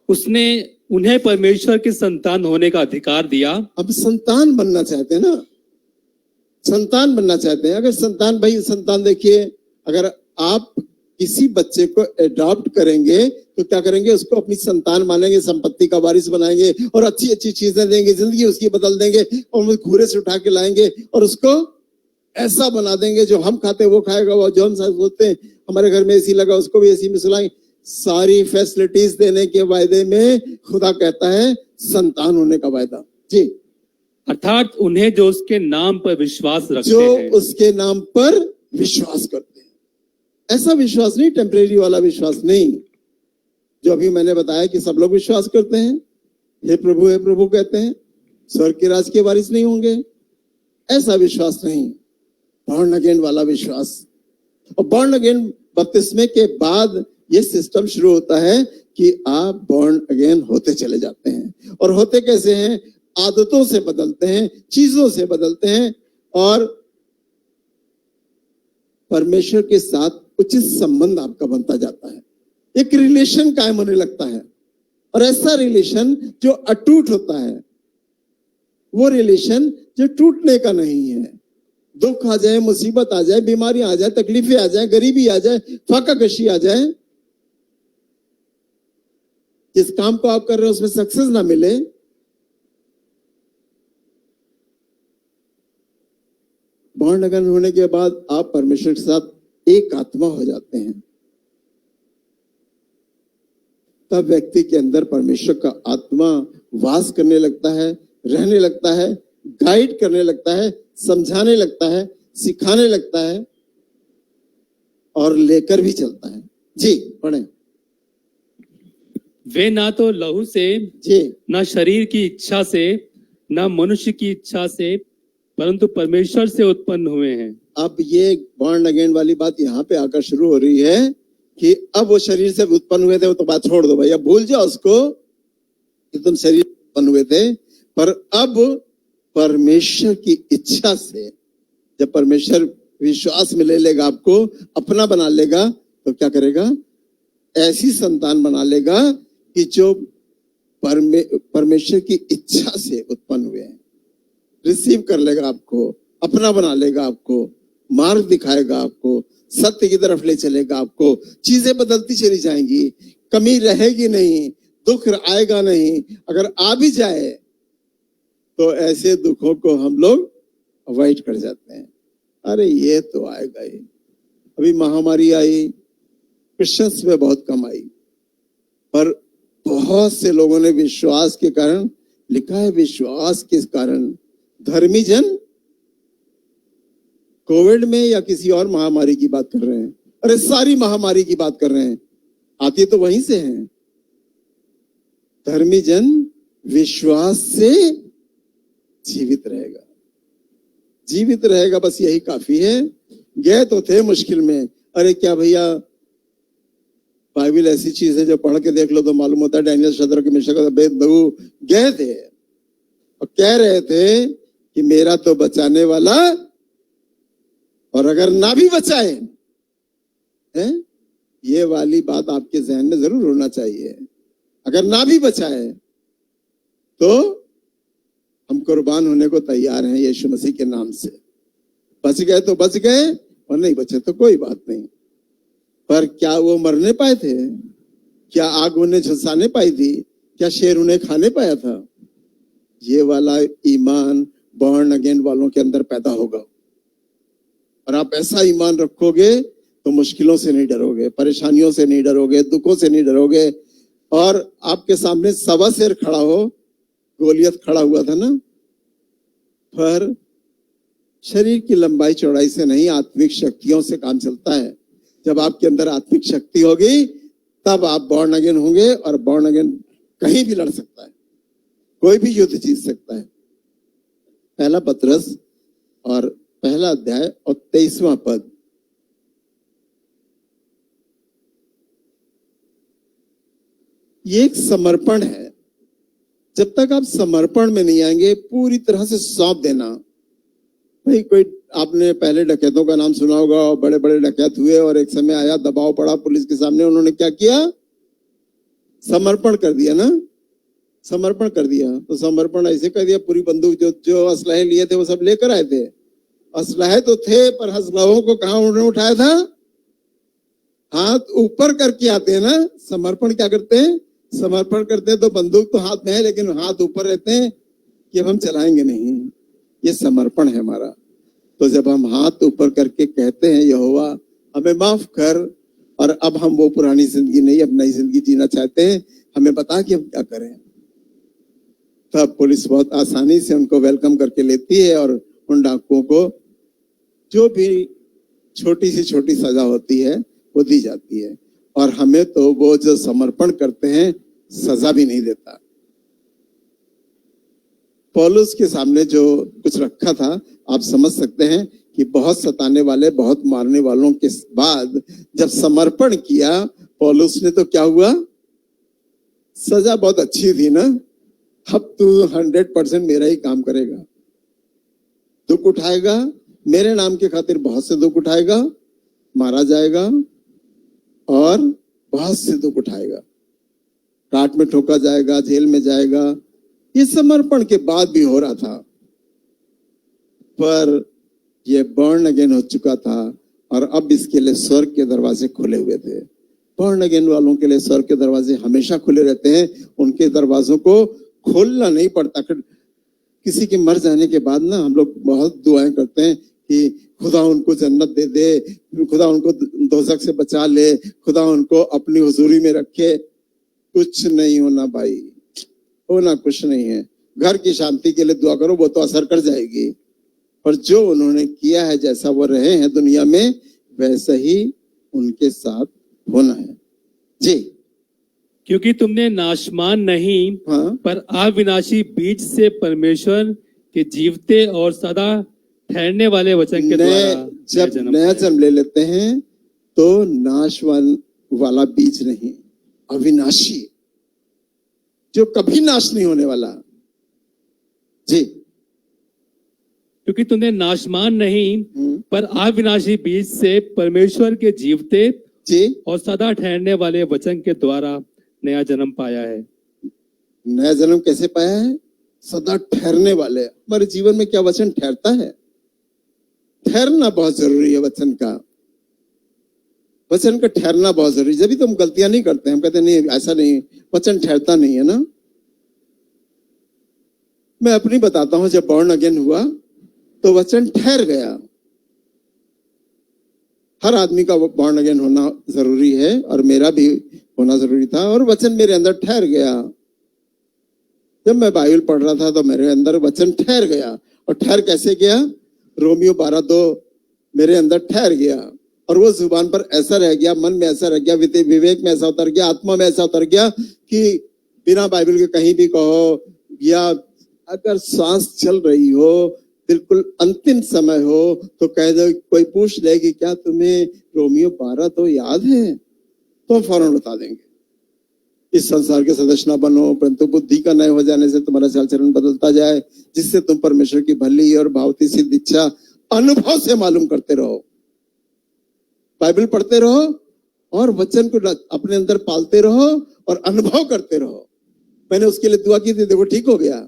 उसने उन्हें परमेश्वर के संतान होने का अधिकार दिया। अब संतान बनना चाहते हैं ना, संतान बनना चाहते हैं। अगर संतान, भाई संतान देखिए, अगर आप किसी बच्चे को अडॉप्ट करेंगे तो क्या करेंगे, उसको अपनी संतान मानेंगे, संपत्ति का वारिस बनाएंगे और अच्छी अच्छी चीजें देंगे, जिंदगी उसकी बदल देंगे और वो घूरे से उठा के लाएंगे और उसको ऐसा बना देंगे जो हम खाते वो खाएगा, वो जो हम सोचते हैं हमारे घर में एसी लगा उसको भी एसी में सुलाएंगे। सारी फैसिलिटीज देने के वायदे में खुदा कहता है संतान होने का वायदा। जी, अर्थात उन्हें जो उसके नाम पर विश्वास रखते जो हैं, उसके नाम पर विश्वास करते हैं। ऐसा विश्वास नहीं, टेम्परेरी वाला विश्वास नहीं, जो अभी मैंने बताया कि सब लोग विश्वास करते हैं, हे प्रभु कहते हैं, स्वर्ग के राज के वारिस नहीं होंगे। ऐसा विश्वास नहीं, बॉर्न अगेन वाला विश्वास। और बॉर्न अगेन बपतिस्मे के बाद ये सिस्टम शुरू होता है कि आप बॉर्न अगेन होते चले जाते हैं। और होते कैसे हैं, आदतों से बदलते हैं, चीजों से बदलते हैं और परमेश्वर के साथ उचित संबंध आपका बनता जाता है। एक रिलेशन कायम होने लगता है और ऐसा रिलेशन जो अटूट होता है, वो रिलेशन जो टूटने का नहीं है। दुख आ जाए, मुसीबत आ जाए, बीमारी आ जाए, तकलीफें आ जाए, गरीबी आ जाए, फाका कशी आ जाए, जिस काम को आप कर रहे हो उसमें सक्सेस ना मिले, बॉर्न अगेन होने के बाद आप परमेश्वर के साथ एक आत्मा हो जाते हैं। तब व्यक्ति के अंदर परमेश्वर का आत्मा वास करने लगता है, रहने लगता है, गाइड करने लगता है, समझाने लगता है, सिखाने लगता है और लेकर भी चलता है। जी पढ़ें। वे ना तो लहू से, जी, ना शरीर की इच्छा से, ना मनुष्य की इच्छा से, परंतु परमेश्वर से उत्पन्न हुए हैं। अब ये बॉर्न अगेन वाली बात यहाँ पे आकर शुरू हो रही है कि अब वो शरीर से उत्पन्न हुए थे, वो तो बात छोड़ दो भाई, अब भूल जाओ उसको कि तुम शरीर से उत्पन्न हुए थे। पर अब परमेश्वर की इच्छा से, जब परमेश्वर विश्वास में ले लेगा, आपको अपना बना लेगा, तो क्या करेगा, ऐसी संतान बना लेगा कि जो परमेश्वर की इच्छा से उत्पन्न हुए हैं। रिसीव कर लेगा आपको, अपना बना लेगा आपको, मार्ग दिखाएगा आपको, सत्य की तरफ ले चलेगा आपको। चीजें बदलती चली जाएंगी, कमी रहेगी नहीं, दुख आएगा नहीं। अगर आ भी जाए तो ऐसे दुखों को हम लोग अवॉइड कर जाते हैं। अरे ये तो आएगा ही। अभी महामारी आई, क्रिश्चियंस में बहुत कम आई, पर बहुत से लोगों ने विश्वास के कारण, लिखा है विश्वास के कारण धर्मी जन, कोविड में या किसी और महामारी की बात कर रहे हैं, अरे सारी महामारी की बात कर रहे हैं, आती तो वहीं से है। धर्मी जन विश्वास से जीवित रहेगा, जीवित रहेगा, बस यही काफी है। गए तो थे मुश्किल में, अरे क्या भैया, बाइबल ऐसी चीज है जो पढ़ के देख लो तो मालूम होता है। डैनियल, शद्रक, मेशक, अबेदनगो गए थे और कह रहे थे कि मेरा तो बचाने वाला, और अगर ना भी बचाए है, ये वाली बात आपके जहन में जरूर होना चाहिए। अगर ना भी बचाए तो हम कुर्बान होने को तैयार हैं यीशु मसीह के नाम से। बच गए तो बच गए और नहीं बचे तो कोई बात नहीं। पर क्या वो मरने पाए थे? क्या आग उन्हें झुलसाने पाई थी? क्या शेर उन्हें खाने पाया था? ये वाला ईमान बॉर्न अगेन वालों के अंदर पैदा होगा। और आप ऐसा ईमान रखोगे तो मुश्किलों से नहीं डरोगे, परेशानियों से नहीं डरोगे, दुखों से नहीं डरोगे। और आपके सामने सवा शेर खड़ा हो, गोलियत खड़ा हुआ था ना, पर शरीर की लंबाई चौड़ाई से नहीं, आत्मिक शक्तियों से काम चलता है। जब आपके अंदर आत्मिक शक्ति होगी तब आप बॉर्न अगेन होंगे, और बॉर्न अगेन कहीं भी लड़ सकता है, कोई भी युद्ध जीत सकता है। पहला पत्रस और पहला अध्याय और 23वां पद। ये एक समर्पण है। जब तक आप समर्पण में नहीं आएंगे, पूरी तरह से सौंप देना। भाई कोई आपने पहले डकैतों का नाम सुना होगा, और बड़े बड़े डकैत हुए और एक समय आया, दबाव पड़ा पुलिस के सामने, उन्होंने क्या किया? समर्पण कर दिया ना, समर्पण कर दिया। तो समर्पण ऐसे कर दिया, पूरी बंदूक जो असलहे लिए थे वो सब लेकर आए थे। असलहे तो थे, पर असलहों को कहां उन्होंने उठाया था? हाथ ऊपर करके आते हैं ना। समर्पण क्या करते हैं? समर्पण करते हैं तो बंदूक तो हाथ में है, लेकिन हाथ ऊपर रहते हैं कि अब हम चलाएंगे नहीं। ये समर्पण है हमारा। तो जब हम हाथ ऊपर करके कहते हैं, यहोवा हमें माफ कर, और अब हम वो पुरानी जिंदगी नहीं, अब नई जिंदगी जीना चाहते हैं, हमें बता कि हम क्या करें, तब पुलिस बहुत आसानी से उनको वेलकम करके लेती है, और उन डाकुओं को जो भी छोटी से छोटी सजा होती है वो दी जाती है। और हमें तो वो जो समर्पण करते हैं सजा भी नहीं देता। पौलुस के सामने जो कुछ रखा था, आप समझ सकते हैं कि बहुत सताने वाले, बहुत मारने वालों के बाद जब समर्पण किया पौलुस ने, तो क्या हुआ? सजा बहुत अच्छी थी ना। अब तू 100% मेरा ही काम करेगा, दुख उठाएगा, मेरे नाम के खातिर बहुत से दुख उठाएगा, मारा जाएगा और बहुत से दुख उठाएगा, काट में ठोका जाएगा, जेल में जाएगा। ये समर्पण के बाद भी हो रहा था, पर ये बॉर्न अगेन हो चुका था, और अब इसके लिए स्वर्ग के दरवाजे खुले हुए थे। बॉर्न अगेन वालों के लिए स्वर्ग के दरवाजे हमेशा खुले रहते हैं, उनके दरवाजों को खोलना नहीं पड़ता। किसी के मर जाने के बाद ना हम लोग बहुत दुआएं करते हैं कि खुदा उनको जन्नत दे दे, खुदा उनको दोजख से बचा ले, खुदा उनको अपनी हुजूरी में रखे। कुछ नहीं होना भाई, होना कुछ नहीं है। घर की शांति के लिए दुआ करो, वो तो असर कर जाएगी, पर जो उन्होंने किया है, जैसा वो रहे हैं दुनिया में, वैसा ही उनके साथ होना है। जी, क्योंकि तुमने नाशमान नहीं, हाँ, पर अविनाशी बीज से परमेश्वर के जीवते और सदा ठहरने वाले वचन के द्वारा जब नया जन्म ले लेते हैं तो नाशवान वाला बीज नहीं, अविनाशी, जो कभी नाश नहीं होने वाला। जी, क्योंकि तुमने नाशमान नहीं, पर अविनाशी बीज से परमेश्वर के जीवते जी, और सदा ठहरने वाले वचन के द्वारा नया जन्म पाया है। नया जन्म कैसे पाया है? सदा ठहरने वाले। हमारे जीवन में क्या वचन ठहरता है? ठहरना बहुत जरूरी है। वचन का ठहरना बहुत जरूरी। जब भी तुम गलतियां नहीं करते, हम कहते नहीं ऐसा नहीं, वचन ठहरता नहीं है ना। मैं अपनी बताता हूं, जब बॉर्न अगेन हुआ तो वचन ठहर गया। हर आदमी का बॉर्न अगेन होना जरूरी है, और मेरा भी होना जरूरी था, और वचन मेरे अंदर ठहर गया। जब मैं बाइबल पढ़ रहा था तो मेरे अंदर वचन ठहर गया। और ठहर कैसे गया? रोमियो 12:2 मेरे अंदर ठहर गया, और वो जुबान पर ऐसा रह गया, मन में ऐसा रह गया, विवेक में ऐसा उतर गया, आत्मा में ऐसा उतर गया कि बिना बाइबल के कहीं भी कहो, या अगर सांस चल रही हो, बिल्कुल अंतिम समय हो, तो कह दो, कोई पूछ ले कि क्या तुम्हें रोमियो 12 तो याद है, तो हम फौरन बता देंगे। इस संसार के सदस्य न बनो, परंतु बुद्धि का नए हो जाने से तुम्हारा चाल चलन बदलता जाए, जिससे तुम परमेश्वर की भली और भावती सिद्ध इच्छा अनुभव से मालूम करते रहो। बाइबल पढ़ते रहो और वचन को अपने अंदर पालते रहो और अनुभव करते रहो। मैंने उसके लिए दुआ की थी, देखो ठीक हो गया।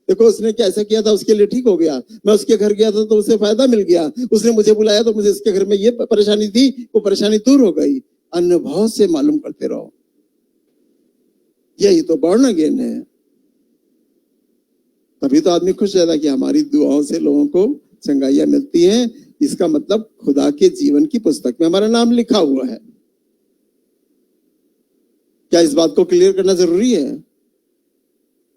देखो उसने क्या ऐसा किया था, उसके लिए ठीक हो गया। मैं उसके घर गया था तो उसे फायदा मिल गया। उसने मुझे बुलाया तो मुझे इसके घर में ये परेशानी थी, वो परेशानी दूर हो गई। अनुभव से मालूम करते रहो। यही तो बॉर्न अगेन है। तभी तो आदमी खुश रहता है कि हमारी दुआओं से लोगों को चंगाइयां मिलती हैं। इसका मतलब खुदा के जीवन की पुस्तक में हमारा नाम लिखा हुआ है। क्या इस बात को क्लियर करना जरूरी है?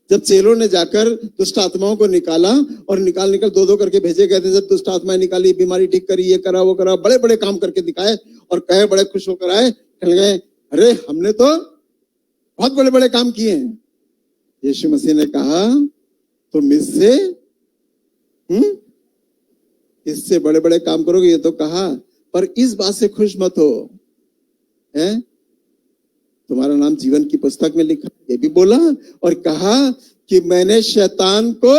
जब चेलों ने जाकर दुष्ट आत्माओं को निकाला और निकाल दो दो करके भेजे गए थे, जब दुष्ट आत्माएं निकाली, बीमारी ठीक करी, ये करा वो करा, बड़े बड़े काम करके दिखाए और कहे बड़े खुश होकर आए, कह गए अरे हमने तो बहुत बड़े बड़े काम किए हैं। यीशु मसीह ने कहा तुम इससे बड़े बड़े काम करोगे, ये तो कहा, पर इस बात से खुश मत हो, है तुम्हारा नाम जीवन की पुस्तक में लिखा, ये भी बोला और कहा कि मैंने शैतान को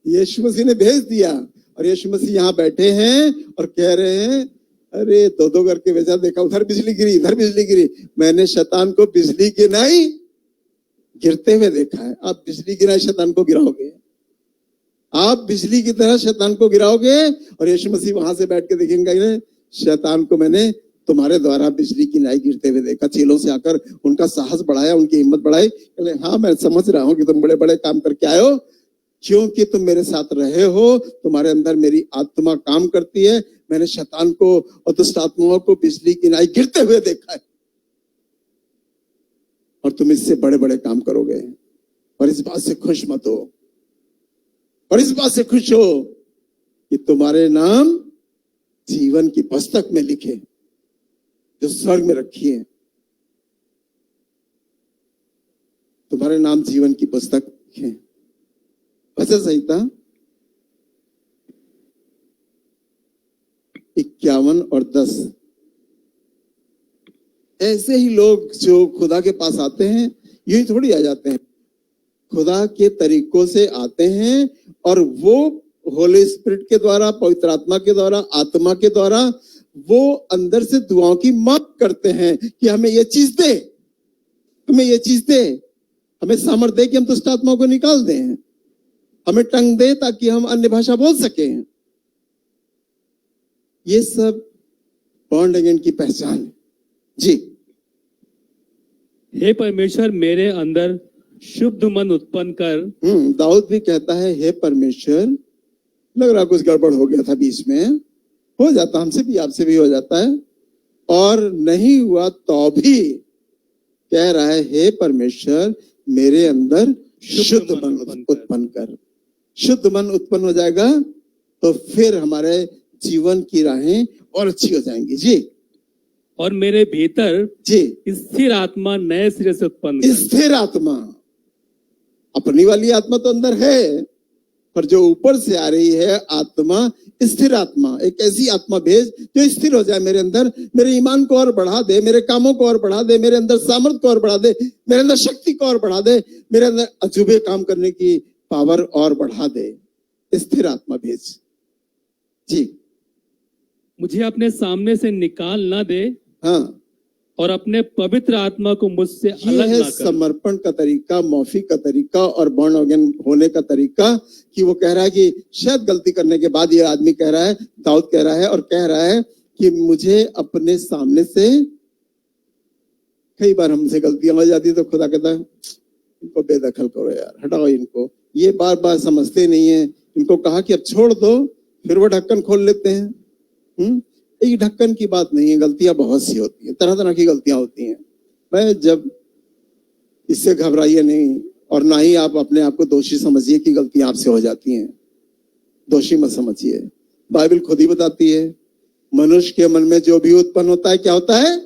यीशु मसीह ने भेज दिया। और यीशु मसीह यहाँ बैठे हैं और कह रहे हैं अरे दो दो करके भेजा, देखा उधर बिजली गिरी, इधर बिजली गिरी, मैंने शैतान को बिजली गिराई गिरते हुए देखा है। आप बिजली गिराए शैतान को गिराओगे, आप बिजली की तरह शैतान को गिराओगे। और यीशु मसीह वहां से बैठ के देखेंगे शैतान को मैंने तुम्हारे द्वारा बिजली की नाई गिरते हुए देखा। चेलों से आकर उनका साहस बढ़ाया, उनकी हिम्मत बढ़ाई, हाँ मैं समझ रहा हूं कि तुम बड़े बड़े काम करके आए हो, क्योंकि तुम मेरे साथ रहे हो, तुम्हारे अंदर मेरी आत्मा काम करती है। मैंने शैतान को और दुष्ट आत्माओं को बिजली की नाई गिरते हुए देखा है और तुम इससे बड़े बड़े काम करोगे। और इस बात से खुश मत हो, और इस बात से खुश हो कि तुम्हारे नाम जीवन की पुस्तक में लिखे जो स्वर्ग में रखी है। तुम्हारे नाम जीवन की पुस्तक लिखे। वचन संहिता 51 और 10। ऐसे ही लोग जो खुदा के पास आते हैं, यूं ही थोड़ी आ जाते हैं, खुदा के तरीकों से आते हैं और वो होली स्पिरिट के द्वारा, पवित्र आत्मा के द्वारा, आत्मा के द्वारा वो अंदर से दुआओं की मांग करते हैं कि हमें ये चीज दे, हमें ये चीज दे, हमें सामर्थ्य दे कि हम दुष्ट आत्माओं को निकाल दें, हमें टंग दे ताकि हम अन्य भाषा बोल सकें। ये सब बॉर्न अगेन की पहचान है। जी, हे परमेश्वर मेरे अंदर शुद्ध मन उत्पन्न कर। दाऊद भी कहता है हे परमेश्वर, लग रहा कुछ गड़बड़ हो गया था बीच में, हो जाता, हमसे भी आपसे भी हो जाता है, और नहीं हुआ तो भी कह रहा है हे परमेश्वर मेरे अंदर शुद्ध मन उत्पन्न कर। शुद्ध मन उत्पन्न हो जाएगा तो फिर हमारे जीवन की राहें और अच्छी हो जाएंगी। जी, और मेरे भीतर जी स्थिर आत्मा नए सिरे से उत्पन्न कर। स्थिर आत्मा, अपनी वाली आत्मा तो अंदर है, पर जो ऊपर से आ रही है आत्मा, स्थिर आत्मा, एक ऐसी आत्मा भेज जो स्थिर हो जाए मेरे अंदर, मेरे ईमान को और बढ़ा दे, मेरे कामों को और बढ़ा दे, मेरे अंदर सामर्थ्य को और बढ़ा दे, मेरे अंदर शक्ति को और बढ़ा दे, मेरे अंदर अजूबे काम करने की पावर और बढ़ा दे। स्थिर आत्मा भेज। जी, मुझे अपने सामने से निकाल ना दे, हाँ, और अपने पवित्र आत्मा को मुझसे ये अलग है ना कर। समर्पण का तरीका, मौफी का तरीका और बॉर्न अगेन होने का तरीका। कि वो कह रहा है कि शायद गलती करने के बाद ये आदमी कह रहा है, दाऊद कह रहा है और कह रहा है कि मुझे अपने सामने से, कई बार हमसे गलतियां हो जाती तो खुदा कहता है इनको बेदखल करो यार, हटाओ इनको, ये बार बार समझते नहीं है, इनको कहा कि अब छोड़ दो, फिर वो ढक्कन खोल लेते हैं। एक ढक्कन की बात नहीं है, गलतियां बहुत सी होती है, तरह तरह की गलतियां होती हैं। मैं जब इससे घबराइए नहीं, और ना ही आप अपने आप को दोषी समझिए कि गलतियां आपसे हो जाती हैं, दोषी मत समझिए। बाइबल खुद ही बताती है मनुष्य के मन में जो भी उत्पन्न होता है क्या होता है,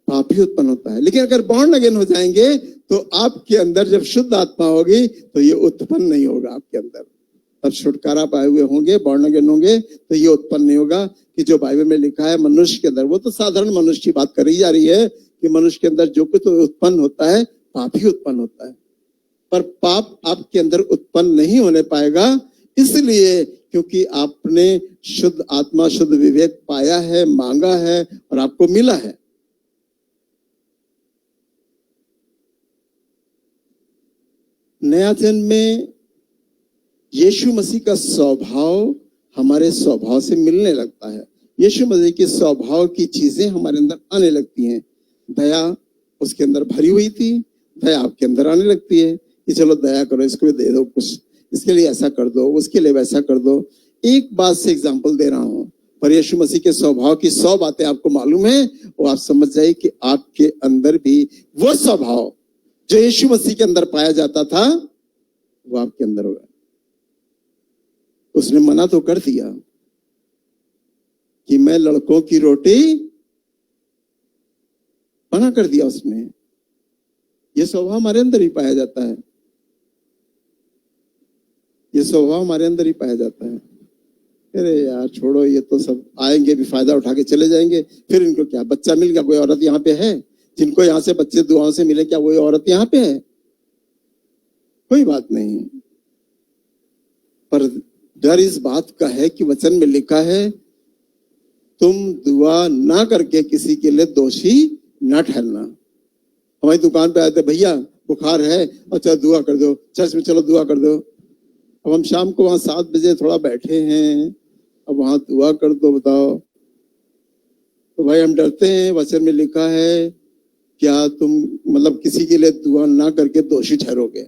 पाप ही उत्पन्न होता है। लेकिन अगर बॉर्न अगेन हो जाएंगे तो आपके अंदर जब शुद्ध आत्मा होगी तो ये उत्पन्न नहीं होगा आपके अंदर। तब छुटकारा पाए हुए होंगे, बॉर्न अगेन होंगे तो ये उत्पन्न नहीं होगा कि जो बाइबल में लिखा है मनुष्य के अंदर, वो तो साधारण मनुष्य की बात करी जा रही है कि मनुष्य के अंदर जो कुछ उत्पन्न होता है पाप ही उत्पन्न होता है। पर पाप आपके अंदर उत्पन्न नहीं होने पाएगा, इसलिए क्योंकि आपने शुद्ध आत्मा, शुद्ध विवेक पाया है, मांगा है और आपको मिला है। नया जन्म में यीशु मसीह का स्वभाव हमारे स्वभाव से मिलने लगता है। यीशु मसीह के स्वभाव की चीजें हमारे अंदर आने लगती हैं। दया उसके अंदर भरी हुई थी, दया आपके अंदर आने लगती है कि चलो दया करो, इसको भी दे दो कुछ, इसके लिए ऐसा कर दो, उसके लिए वैसा कर दो। एक बात से एग्जाम्पल दे रहा हूं, पर यीशु मसीह के स्वभाव की 100 बातें आपको मालूम है, वो आप समझ जाइए कि आपके अंदर भी वो स्वभाव जो यीशु मसीह के अंदर पाया जाता था वो आपके अंदर होगा। उसने मना तो कर दिया कि मैं लड़कों की रोटी, मना कर दिया उसने। ये स्वभाव हमारे अंदर ही पाया जाता है, ये स्वभाव हमारे अंदर ही पाया जाता है। अरे यार छोड़ो, ये तो सब आएंगे भी फायदा उठा के चले जाएंगे, फिर इनको क्या, बच्चा मिल गया, कोई औरत यहाँ पे है जिनको यहाँ से बच्चे दुआओं से मिले, क्या वही औरत यहाँ पे है? कोई बात नहीं। पर डर इस बात का है कि वचन में लिखा है, तुम दुआ ना करके किसी के लिए दोषी न ठहरना। हमारी दुकान पे आए थे, भैया बुखार है, अच्छा दुआ कर दो, चर्च में चलो दुआ कर दो। अब हम शाम को वहां 7 बजे थोड़ा बैठे हैं, अब वहां दुआ कर दो, बताओ। तो भाई हम डरते हैं, वचन में लिखा है क्या तुम मतलब किसी के लिए दुआ ना करके दोषी ठहरोगे?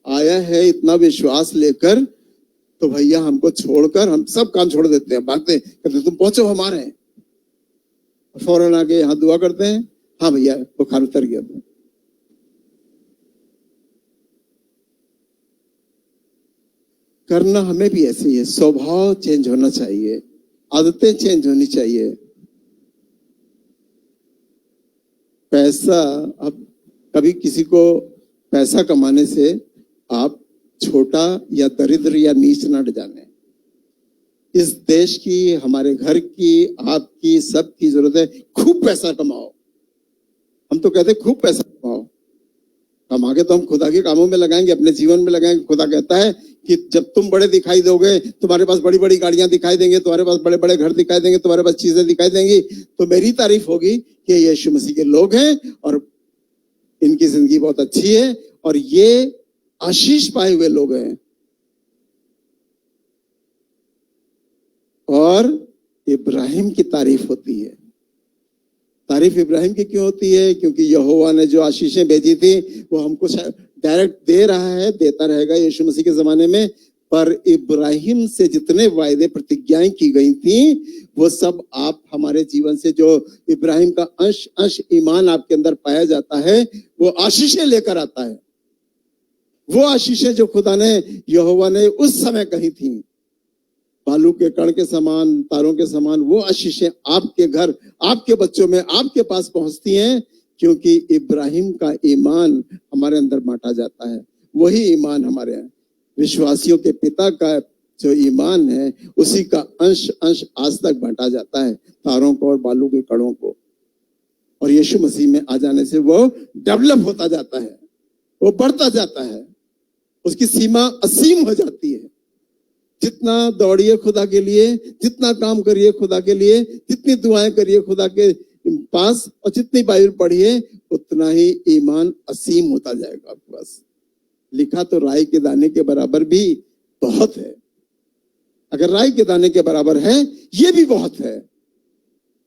आया है इतना विश्वास लेकर, तो भैया हमको छोड़कर हम सब काम छोड़ देते हैं, भागते हैं, कहते तुम पहुंचो हमारे, फौरन आके यहाँ दुआ करते हैं, हाँ भैया बुखार उतर गया। तो करना हमें भी ऐसे ही है, स्वभाव चेंज होना चाहिए, आदतें चेंज होनी चाहिए। पैसा, अब कभी किसी को पैसा कमाने से आप छोटा या दरिद्र या नीच ना जाने। इस देश की, हमारे घर की, आपकी, सबकी जरूरत है खूब पैसा कमाओ। हम तो कहते खूब पैसा कमाओ, कमा के तो हम खुदा के कामों में लगाएंगे, अपने जीवन में लगाएंगे। खुदा कहता है कि जब तुम बड़े दिखाई दोगे, तुम्हारे पास बड़ी बड़ी गाड़ियां दिखाई देंगे, तुम्हारे पास बड़े बड़े घर दिखाई देंगे, तुम्हारे पास चीजें दिखाई देंगी, तो मेरी तारीफ होगी कि यीशु मसीह के लोग हैं और इनकी जिंदगी बहुत अच्छी है और ये आशीष पाए हुए लोग हैं। और इब्राहिम की तारीफ होती है। तारीफ इब्राहिम की क्यों होती है? क्योंकि यहोवा ने जो आशीषें भेजी थी वो हमको डायरेक्ट दे रहा है, देता रहेगा यीशु मसीह के जमाने में। पर इब्राहिम से जितने वायदे प्रतिज्ञाएं की गई थी वो सब आप हमारे जीवन से, जो इब्राहिम का अंश अंश ईमान आपके अंदर पाया जाता है, वो आशीषें लेकर आता है। वो आशीषें जो खुदा ने, यहोवा ने उस समय कही थी, बालू के कण के समान, तारों के समान, वो आशीषें आपके घर, आपके बच्चों में, आपके पास पहुंचती हैं, क्योंकि इब्राहिम का ईमान हमारे अंदर बांटा जाता है। वही ईमान हमारे विश्वासियों के पिता का जो ईमान है, उसी का अंश अंश आज तक बांटा जाता है, तारों को और बालू के कणों को। और यीशु मसीह में आ जाने से वो डेवलप होता जाता है, वो बढ़ता जाता है, उसकी सीमा असीम हो जाती है। जितना दौड़िए खुदा के लिए, जितना काम करिए खुदा के लिए, जितनी दुआएं करिए खुदा के पास, और जितनी बाइबल पढ़िए, उतना ही ईमान असीम होता जाएगा आपके पास। लिखा तो राई के दाने के बराबर भी बहुत है। अगर राई के दाने के बराबर है, ये भी बहुत है।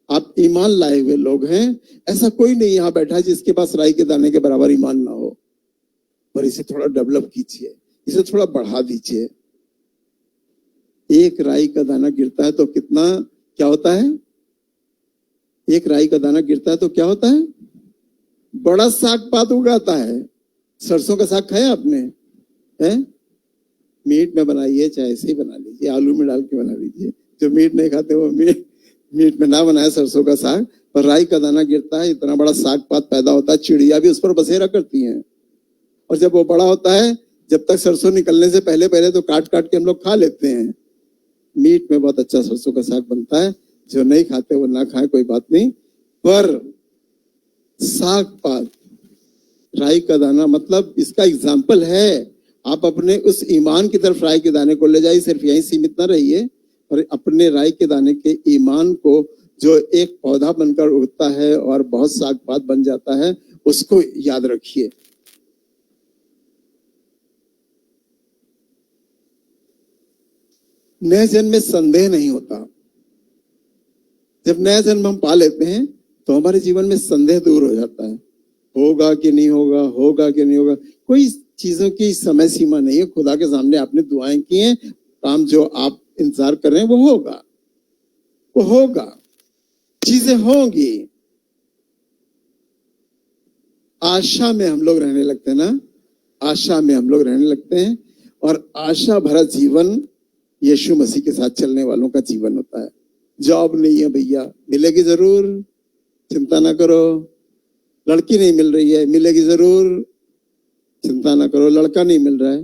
आप ईमान लाए हुए लोग हैं, ऐसा कोई नहीं यहाँ बैठा है जिसके पास राई के दाने के बराबर ईमान ना हो। पर इसे थोड़ा डेवलप कीजिए, इसे थोड़ा बढ़ा दीजिए। एक राई का दाना गिरता है तो कितना क्या होता है? एक राई का दाना गिरता है तो क्या होता है? बड़ा साग पात उगाता है। सरसों का साग खाया आपने? है? मीट में बनाइए, चाहे ऐसे ही बना लीजिए, आलू में डाल के बना लीजिए। जो मीट नहीं खाते वो मीट में ना बनाए सरसों का साग। पर राई का दाना गिरता है, इतना बड़ा साग पात पैदा होता है, चिड़िया भी उस पर बसेरा करती हैं। और जब वो बड़ा होता है, जब तक सरसों निकलने से पहले पहले तो काट काट के हम लोग खा लेते हैं। मीट में बहुत अच्छा सरसों का साग बनता है। जो नहीं खाते वो ना खाए, कोई बात नहीं। पर साग पात, राई का दाना, मतलब इसका एग्जाम्पल है। आप अपने उस ईमान की तरफ राई के दाने को ले जाइए। सिर्फ यहीं सीमित ना रहिए, पर अपने राई के दाने के ईमान को, जो एक पौधा बनकर उगता है और बहुत साग पात बन जाता है, उसको याद रखिए। नए जन्म में संदेह नहीं होता। जब नया जन्म हम पा लेते हैं तो हमारे जीवन में संदेह दूर हो जाता है। होगा कि नहीं होगा, होगा कि नहीं होगा। कोई चीजों की समय सीमा नहीं है। खुदा के सामने आपने दुआएं की हैं, काम जो आप इंतजार कर रहे हैं वो होगा। वो होगा, चीजें होंगी। आशा में हम लोग रहने लगते हैं ना, आशा में हम लोग रहने लगते हैं, और आशा भरा जीवन यीशु मसीह के साथ चलने वालों का जीवन होता है। जॉब नहीं है भैया, मिलेगी जरूर, चिंता ना करो। लड़की नहीं मिल रही है, मिलेगी जरूर, चिंता ना करो। लड़का नहीं मिल रहा है,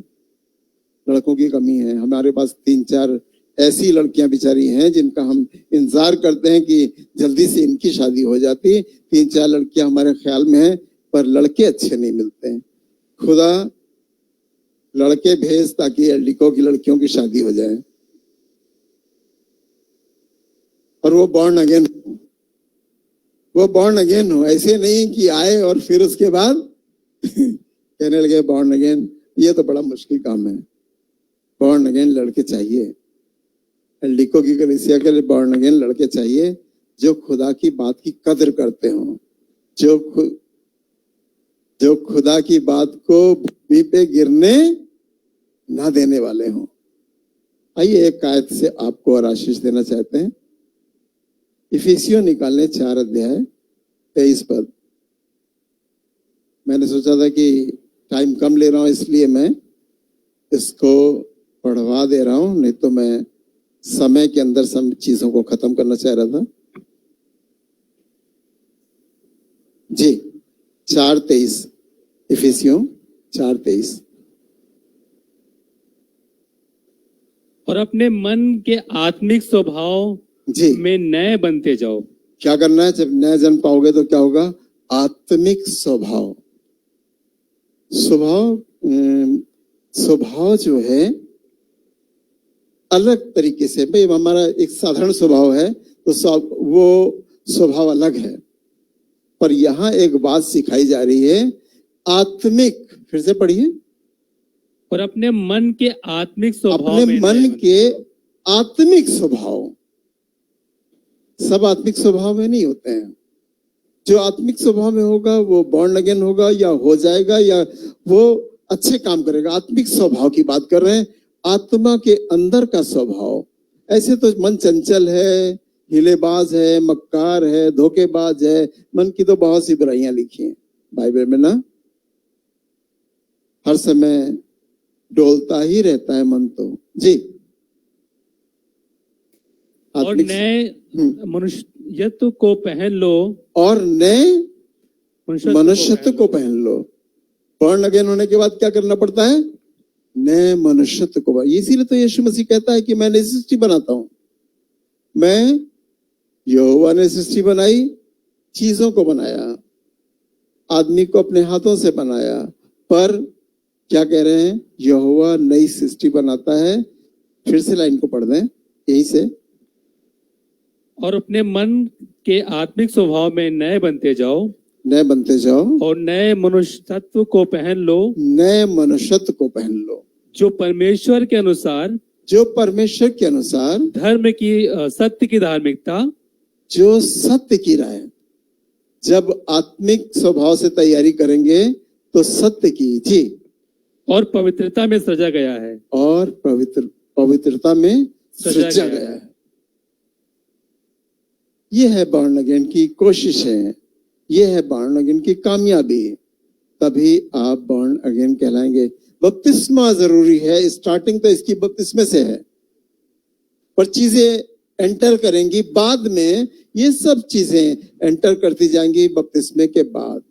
लड़कों की कमी है। हमारे पास 3-4 ऐसी लड़कियां बेचारी हैं जिनका हम इंतजार करते हैं कि जल्दी से इनकी शादी हो जाती। 3-4 लड़कियां हमारे ख्याल में हैं, पर लड़के अच्छे नहीं मिलते हैं। खुदा लड़के भेज ताकि एल्डिको की लड़कियों की शादी हो जाए और वो बॉर्न अगेन हो, वो बॉर्न अगेन हो। ऐसे नहीं कि आए और फिर उसके बाद कहने लगे बॉर्न अगेन। ये तो बड़ा मुश्किल काम है। बॉर्न अगेन लड़के चाहिए। एल्डिको की कलीसिया के लिए बॉर्न अगेन लड़के चाहिए जो खुदा की बात की कदर करते हों, जो खुदा की बात को भूमि पे गिरने ना देने वाले हों। आइए एक आयत से आपको और आशीष देना चाहते हैं। इफिसियों निकालने 4 अध्याय 23 पद। मैंने सोचा था कि टाइम कम ले रहा हूं इसलिए मैं इसको पढ़वा दे रहा हूं, नहीं तो मैं समय के अंदर सब चीजों को खत्म करना चाह रहा था। जी 4:23, इफिसियों 4:23। और अपने मन के आत्मिक स्वभाव जी में नए बनते जाओ। क्या करना है? जब नया जन्म पाओगे तो क्या होगा? आत्मिक स्वभाव। स्वभाव जो है अलग तरीके से, भाई हमारा एक साधारण स्वभाव है तो वो स्वभाव अलग है, पर यहां एक बात सिखाई जा रही है आत्मिक। फिर से पढ़िए। और अपने मन के आत्मिक स्वभाव अपने में मन नए के आत्मिक स्वभाव। सब आत्मिक स्वभाव में नहीं होते हैं। जो आत्मिक स्वभाव में होगा वो बॉर्न अगेन होगा, या हो जाएगा, या वो अच्छे काम करेगा। आत्मिक स्वभाव की बात कर रहे हैं, आत्मा के अंदर का स्वभाव। ऐसे तो मन चंचल है, हिलेबाज है, मक्कार है, धोखेबाज है। मन की तो बहुत सी बुराइयां लिखी हैं बाइबल में ना। हर समय डोलता ही रहता है मन तो। जी और नए मनुष्यत्व को पहन लो। और नए मनुष्यत्व को पहन लो। बॉर्न अगेन होने के बाद क्या करना पड़ता है? नए मनुष्यत्व को। इसीलिए तो यीशु मसीह कहता है कि मैं नई सृष्टि बनाता हूं। मैं, यहोवा ने सृष्टि बनाई, चीजों को बनाया, आदमी को अपने हाथों से बनाया, पर क्या कह रहे हैं? यहोवा नई सृष्टि बनाता है। फिर से लाइन को पढ़ दें यहीं से। और अपने मन के आत्मिक स्वभाव में नए बनते जाओ। नए बनते जाओ। और नए मनुष्यत्व को पहन लो। नए मनुष्यत्व को पहन लो, जो परमेश्वर के अनुसार, जो परमेश्वर के अनुसार धर्म की, सत्य की धार्मिकता, जो सत्य की राय। जब आत्मिक स्वभाव से तैयारी करेंगे तो सत्य की। जी। और पवित्रता में सजा गया है। और पवित्रता में सजा गया है। यह है बॉर्न अगेन की कोशिश है, यह है बॉर्न अगेन की कामयाबी। तभी आप बॉर्न अगेन कहलाएंगे। बपतिस्मा जरूरी है। स्टार्टिंग तो इसकी बपतिस्मे से है, पर चीजें एंटर करेंगी बाद में। ये सब चीजें एंटर करती जाएंगी बपतिस्मे के बाद।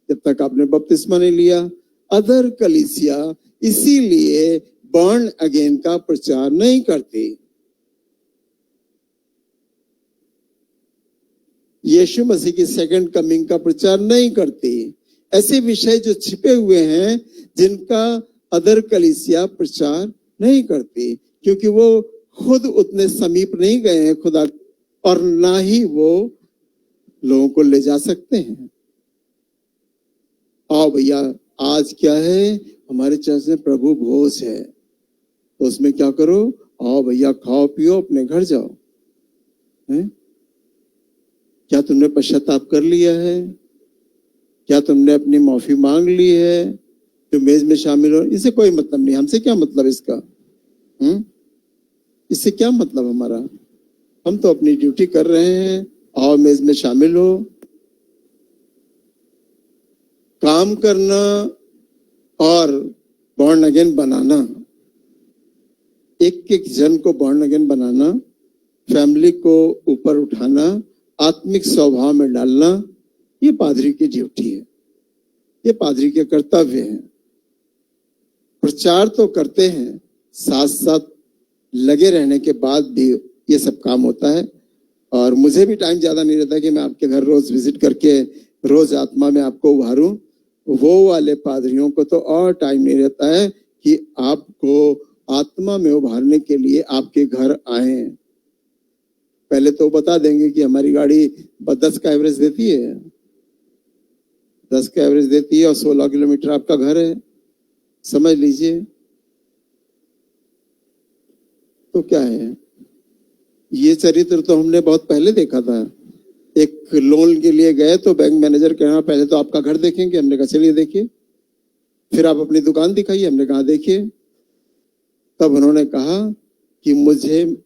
जब तक आपने बपतिस्मा नहीं लिया, अदर कलीसिया इसीलिए बॉर्न अगेन का प्रचार नहीं करती। यीशु मसीह की सेकंड कमिंग का प्रचार नहीं करती। ऐसे विषय जो छिपे हुए हैं जिनका अदर कलीसिया प्रचार नहीं करती, क्योंकि वो खुद उतने समीप नहीं गए हैं खुदा, और ना ही वो लोगों को ले जा सकते हैं। आओ भैया, आज क्या है? हमारे चर्च में प्रभु भोज है, तो उसमें क्या करो? आओ भैया, खाओ पियो, अपने घर जाओ। है? क्या तुमने पश्चाताप कर लिया है? क्या तुमने अपनी माफी मांग ली है? तो मेज में शामिल हो। इससे कोई मतलब नहीं। हमसे क्या मतलब इसका? इससे क्या मतलब हमारा? हम तो अपनी ड्यूटी कर रहे हैं, आओ मेज में शामिल हो। काम करना और बॉर्न अगेन बनाना, एक एक जन को बॉर्न अगेन बनाना, फैमिली को ऊपर उठाना, आत्मिक स्वभाव में डालना, ये पादरी की ड्यूटी है, ये पादरी के कर्तव्य है। प्रचार तो करते हैं, साथ साथ लगे रहने के बाद भी ये सब काम होता है। और मुझे भी टाइम ज्यादा नहीं रहता कि मैं आपके घर रोज विजिट करके रोज आत्मा में आपको उभारूं। वो वाले पादरियों को तो और टाइम नहीं रहता है कि आपको आत्मा में उभारने के लिए आपके घर आए। पहले तो बता देंगे कि हमारी गाड़ी 10 का एवरेज देती है, 10 का एवरेज देती है और 16 किलोमीटर आपका घर है, समझ लीजिए। तो क्या है, ये चरित्र तो हमने बहुत पहले देखा था। एक लोन के लिए गए तो बैंक मैनेजर कह रहा पहले तो आपका घर देखेंगे, हमने कहा चलिए देखिए, फिर आप अपनी दुकान दिखाइए, हमने कहा देखिए। तब उन्होंने कहा कि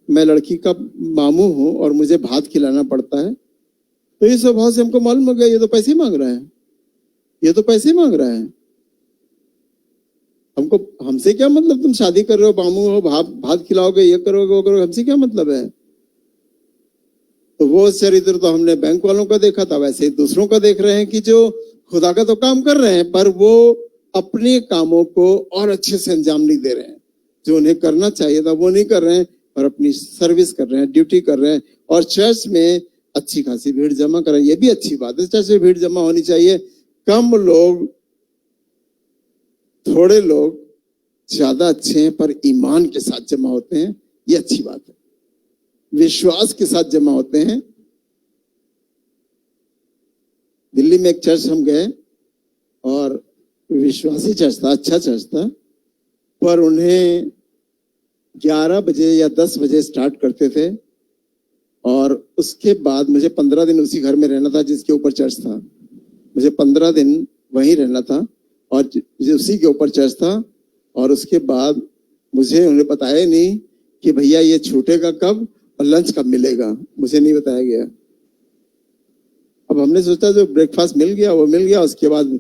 मैं लड़की का मामू हूं और मुझे भात खिलाना पड़ता है। तो ये स्वभाव से हमको मालूम हो गया ये तो पैसे मांग रहा है, ये तो पैसे मांग रहा है। हमसे क्या मतलब, तुम शादी कर रहे हो, मामू हो, भात खिलाओगे, ये करोगे वो करोगे, हमसे क्या मतलब है। तो वो चरित्र तो हमने बैंक वालों का देखा था, वैसे ही दूसरों का देख रहे हैं कि जो खुदा का तो काम कर रहे हैं पर वो अपने कामों को और अच्छे से अंजाम नहीं दे रहे हैं। जो उन्हें करना चाहिए था वो नहीं कर रहे हैं और अपनी सर्विस कर रहे हैं, ड्यूटी कर रहे हैं। और चर्च में अच्छी खासी भीड़ जमा कर रहे हैं, ये भी अच्छी बात है। चर्च में भीड़ जमा होनी चाहिए, कम लोग, थोड़े लोग ज्यादा अच्छे हैं पर ईमान के साथ जमा होते हैं, ये अच्छी बात है। विश्वास के साथ जमा होते हैं। दिल्ली में एक चर्च हम गए और विश्वासी चर्च था, अच्छा चर्च था, पर उन्हें 11 बजे या 10 बजे स्टार्ट करते थे और उसके बाद मुझे 15 दिन उसी घर में रहना था जिसके ऊपर चर्च था। मुझे 15 दिन वहीं रहना था और उसी के ऊपर चर्च था। और उसके बाद मुझे उन्हें बताया नहीं कि भैया ये छूटेगा कब और लंच कब मिलेगा, मुझे नहीं बताया गया। अब हमने सोचा जो ब्रेकफास्ट मिल गया वो मिल गया। उसके बाद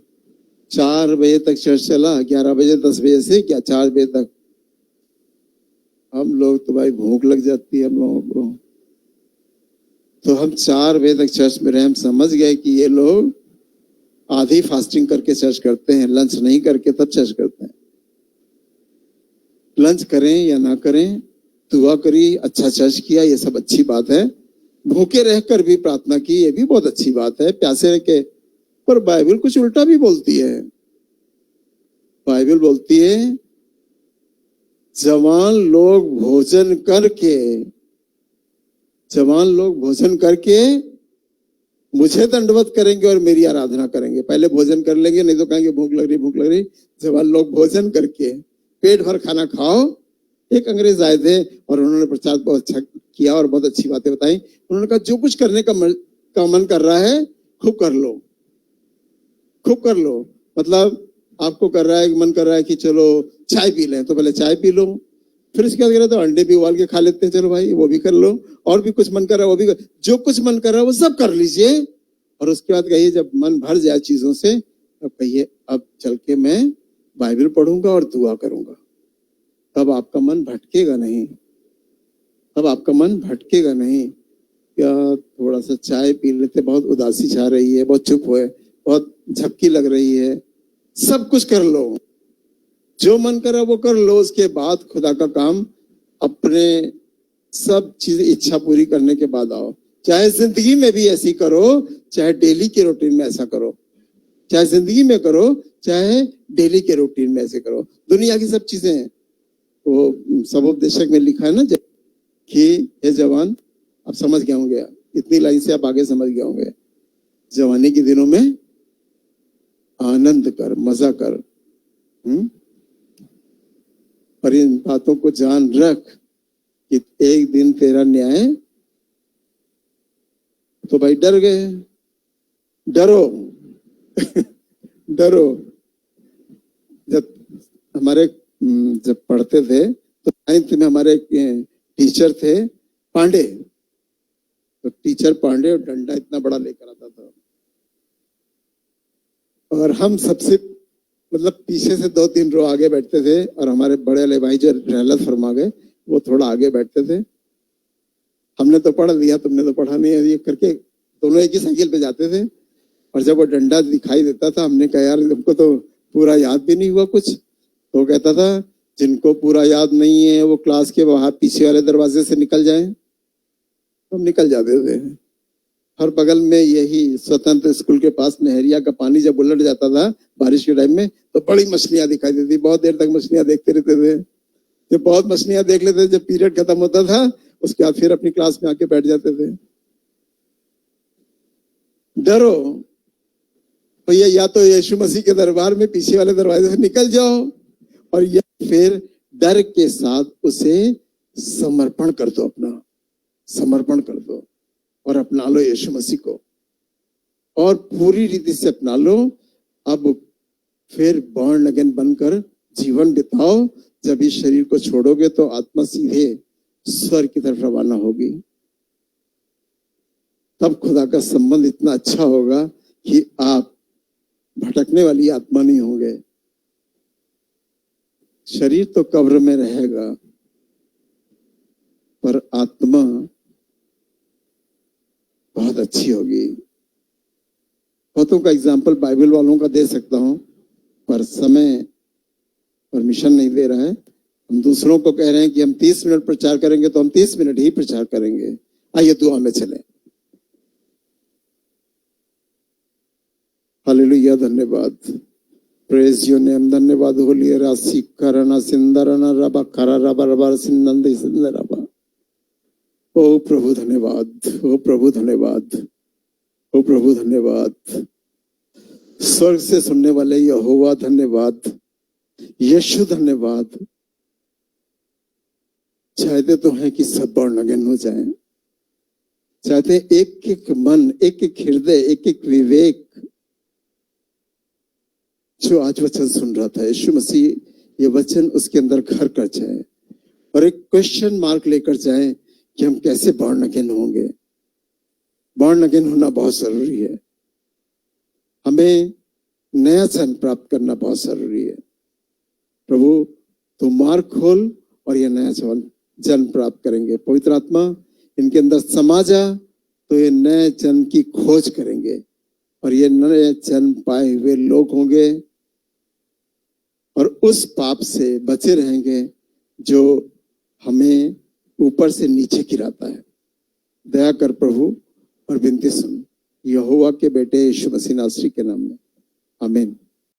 4 बजे तक चर्च चला, 11 बजे 10 बजे से क्या 4 बजे तक। हम लोग तो भाई भूख लग जाती है हम लोगों को, तो हम 4 बजे तक चर्च में रहे। हम समझ गए कि ये लोग आधी फास्टिंग करके चर्च करते हैं, लंच नहीं करके तब चर्च करते हैं। लंच करें या ना करें, दुआ करी, अच्छा चर्च किया, ये सब अच्छी बात है। भूखे रहकर भी प्रार्थना की, ये भी बहुत अच्छी बात है, प्यासे रह के। पर बाइबल कुछ उल्टा भी बोलती है। बाइबल बोलती है जवान लोग भोजन करके मुझे दंडवत करेंगे और मेरी आराधना करेंगे। पहले भोजन कर लेंगे, नहीं तो कहेंगे भूख लग रही। जवान लोग भोजन करके, पेट भर खाना खाओ। एक अंग्रेज आए थे और उन्होंने प्रचार बहुत अच्छा किया और बहुत अच्छी बातें बताई। उन्होंने कहा जो कुछ करने का मन कर रहा है खूब कर लो। मतलब आपको मन कर रहा है कि चलो चाय पी लें, तो पहले चाय पी लो। फिर इसके बाद तो अंडे भी उबाल के खा लेते हैं, चलो भाई वो भी कर लो। और भी कुछ मन कर रहा है वो भी जो कुछ मन कर रहा है वो सब कर लीजिए। और उसके बाद कहिए जब मन भर जाए चीजों से तब कहिए अब चल के मैं बाइबल पढ़ूंगा और दुआ करूंगा। तब आपका मन भटकेगा नहीं। क्या थोड़ा सा चाय पी लेते, बहुत उदासी छा रही है, बहुत चुप हुए, बहुत झपकी लग रही है, सब कुछ कर लो, जो मन करा वो कर लो। उसके बाद खुदा का काम, अपने सब चीजें इच्छा पूरी करने के बाद आओ। चाहे जिंदगी में भी ऐसी करो, चाहे डेली के रूटीन में ऐसा करो, चाहे जिंदगी में करो, चाहे डेली के रूटीन में ऐसे करो। दुनिया की सब चीजें हैं। वो सबोपदेशक में लिखा है ना कि हे जवान, आप समझ गए होंगे, इतनी लाइन से आप आगे समझ गए होंगे। जवानी के दिनों में आनंद कर, मजा कर, और इन बातों को जान रख कि एक दिन तेरा न्याय। तो भाई डर गए, डरो जब पढ़ते थे तो 9th में हमारे टीचर थे पांडे, तो टीचर पांडे डंडा इतना बड़ा लेकर आता था और हम सबसे मतलब पीछे से 2-3 रो आगे बैठते थे और हमारे बड़े वाले भाई जो रहलत फरमा गए वो थोड़ा आगे बैठते थे। हमने तो पढ़ लिया, तुमने तो पढ़ा नहीं है, ये करके दोनों एक ही साइकिल पे जाते थे। और जब वो डंडा दिखाई देता था हमने कहा यार हमको तो पूरा याद भी नहीं हुआ कुछ। तो कहता था जिनको पूरा याद नहीं है वो क्लास के बाहर पीछे वाले दरवाजे से निकल जाएं। हम निकल जाते थे। हर बगल में यही स्वतंत्र स्कूल के पास नहरिया का पानी जब उलट जाता था बारिश के टाइम में तो बड़ी मछलियां दिखाई देती। बहुत देर तक मछलियां देखते रहते थे। जब बहुत मछलियां देख लेते, जब पीरियड खत्म होता था उसके बाद फिर अपनी क्लास में आके बैठ जाते थे। डरो भैया, या तो यीशु मसीह के दरबार में पीछे वाले दरवाजे से निकल जाओ और या फिर डर के साथ उसे समर्पण कर दो, अपना समर्पण कर दो और अपना लो यीशु मसीह को और पूरी रीति से अपना लो। अब फिर बॉर्न अगेन बनकर जीवन बिताओ। जब इस शरीर को छोड़ोगे तो आत्मा सीधे स्वर्ग की तरफ रवाना होगी। तब खुदा का संबंध इतना अच्छा होगा कि आप भटकने वाली आत्मा नहीं होंगे। शरीर तो कब्र में रहेगा पर आत्मा बहुत अच्छी होगी। बहुतों का एग्जाम्पल बाइबल वालों का दे सकता हूं पर समय परमिशन नहीं दे रहा है। हम दूसरों को कह रहे हैं कि हम 30 मिनट प्रचार करेंगे तो हम 30 मिनट ही प्रचार करेंगे। आइए दुआ में चलें। हालेलुया, धन्यवाद, प्रेज योर नेम, धन्यवाद होली राशि करना सिंदरना रबा खरा रबा रबा सिंदंद सिंदरबा। ओ प्रभु धन्यवाद, ओ प्रभु धन्यवाद, ओ प्रभु धन्यवाद। स्वर्ग से सुनने वाले यहोवा धन्यवाद, यीशु धन्यवाद। चाहते तो हैं कि सब बॉर्न अगेन हो जाएं, चाहते एक एक मन, एक एक हृदय, एक एक विवेक जो आज वचन सुन रहा था यीशु मसीह ये वचन उसके अंदर घर कर जाए और एक क्वेश्चन मार्क लेकर जाए कि हम कैसे बॉर्न अगेन होंगे। बॉर्न अगेन होना बहुत जरूरी है। हमें नया जन्म प्राप्त करना बहुत जरूरी है। प्रभु तो मार्ग खोल और ये नया जन्म प्राप्त करेंगे। पवित्र आत्मा इनके अंदर समा जा तो ये नए जन्म की खोज करेंगे और ये नए जन्म पाए हुए लोग होंगे और उस पाप से बचे रहेंगे जो हमें ऊपर से नीचे गिराता है। दया कर प्रभु और विनती सुन, यहोवा के बेटे यीशु मसीह नासरी के नाम में, आमीन।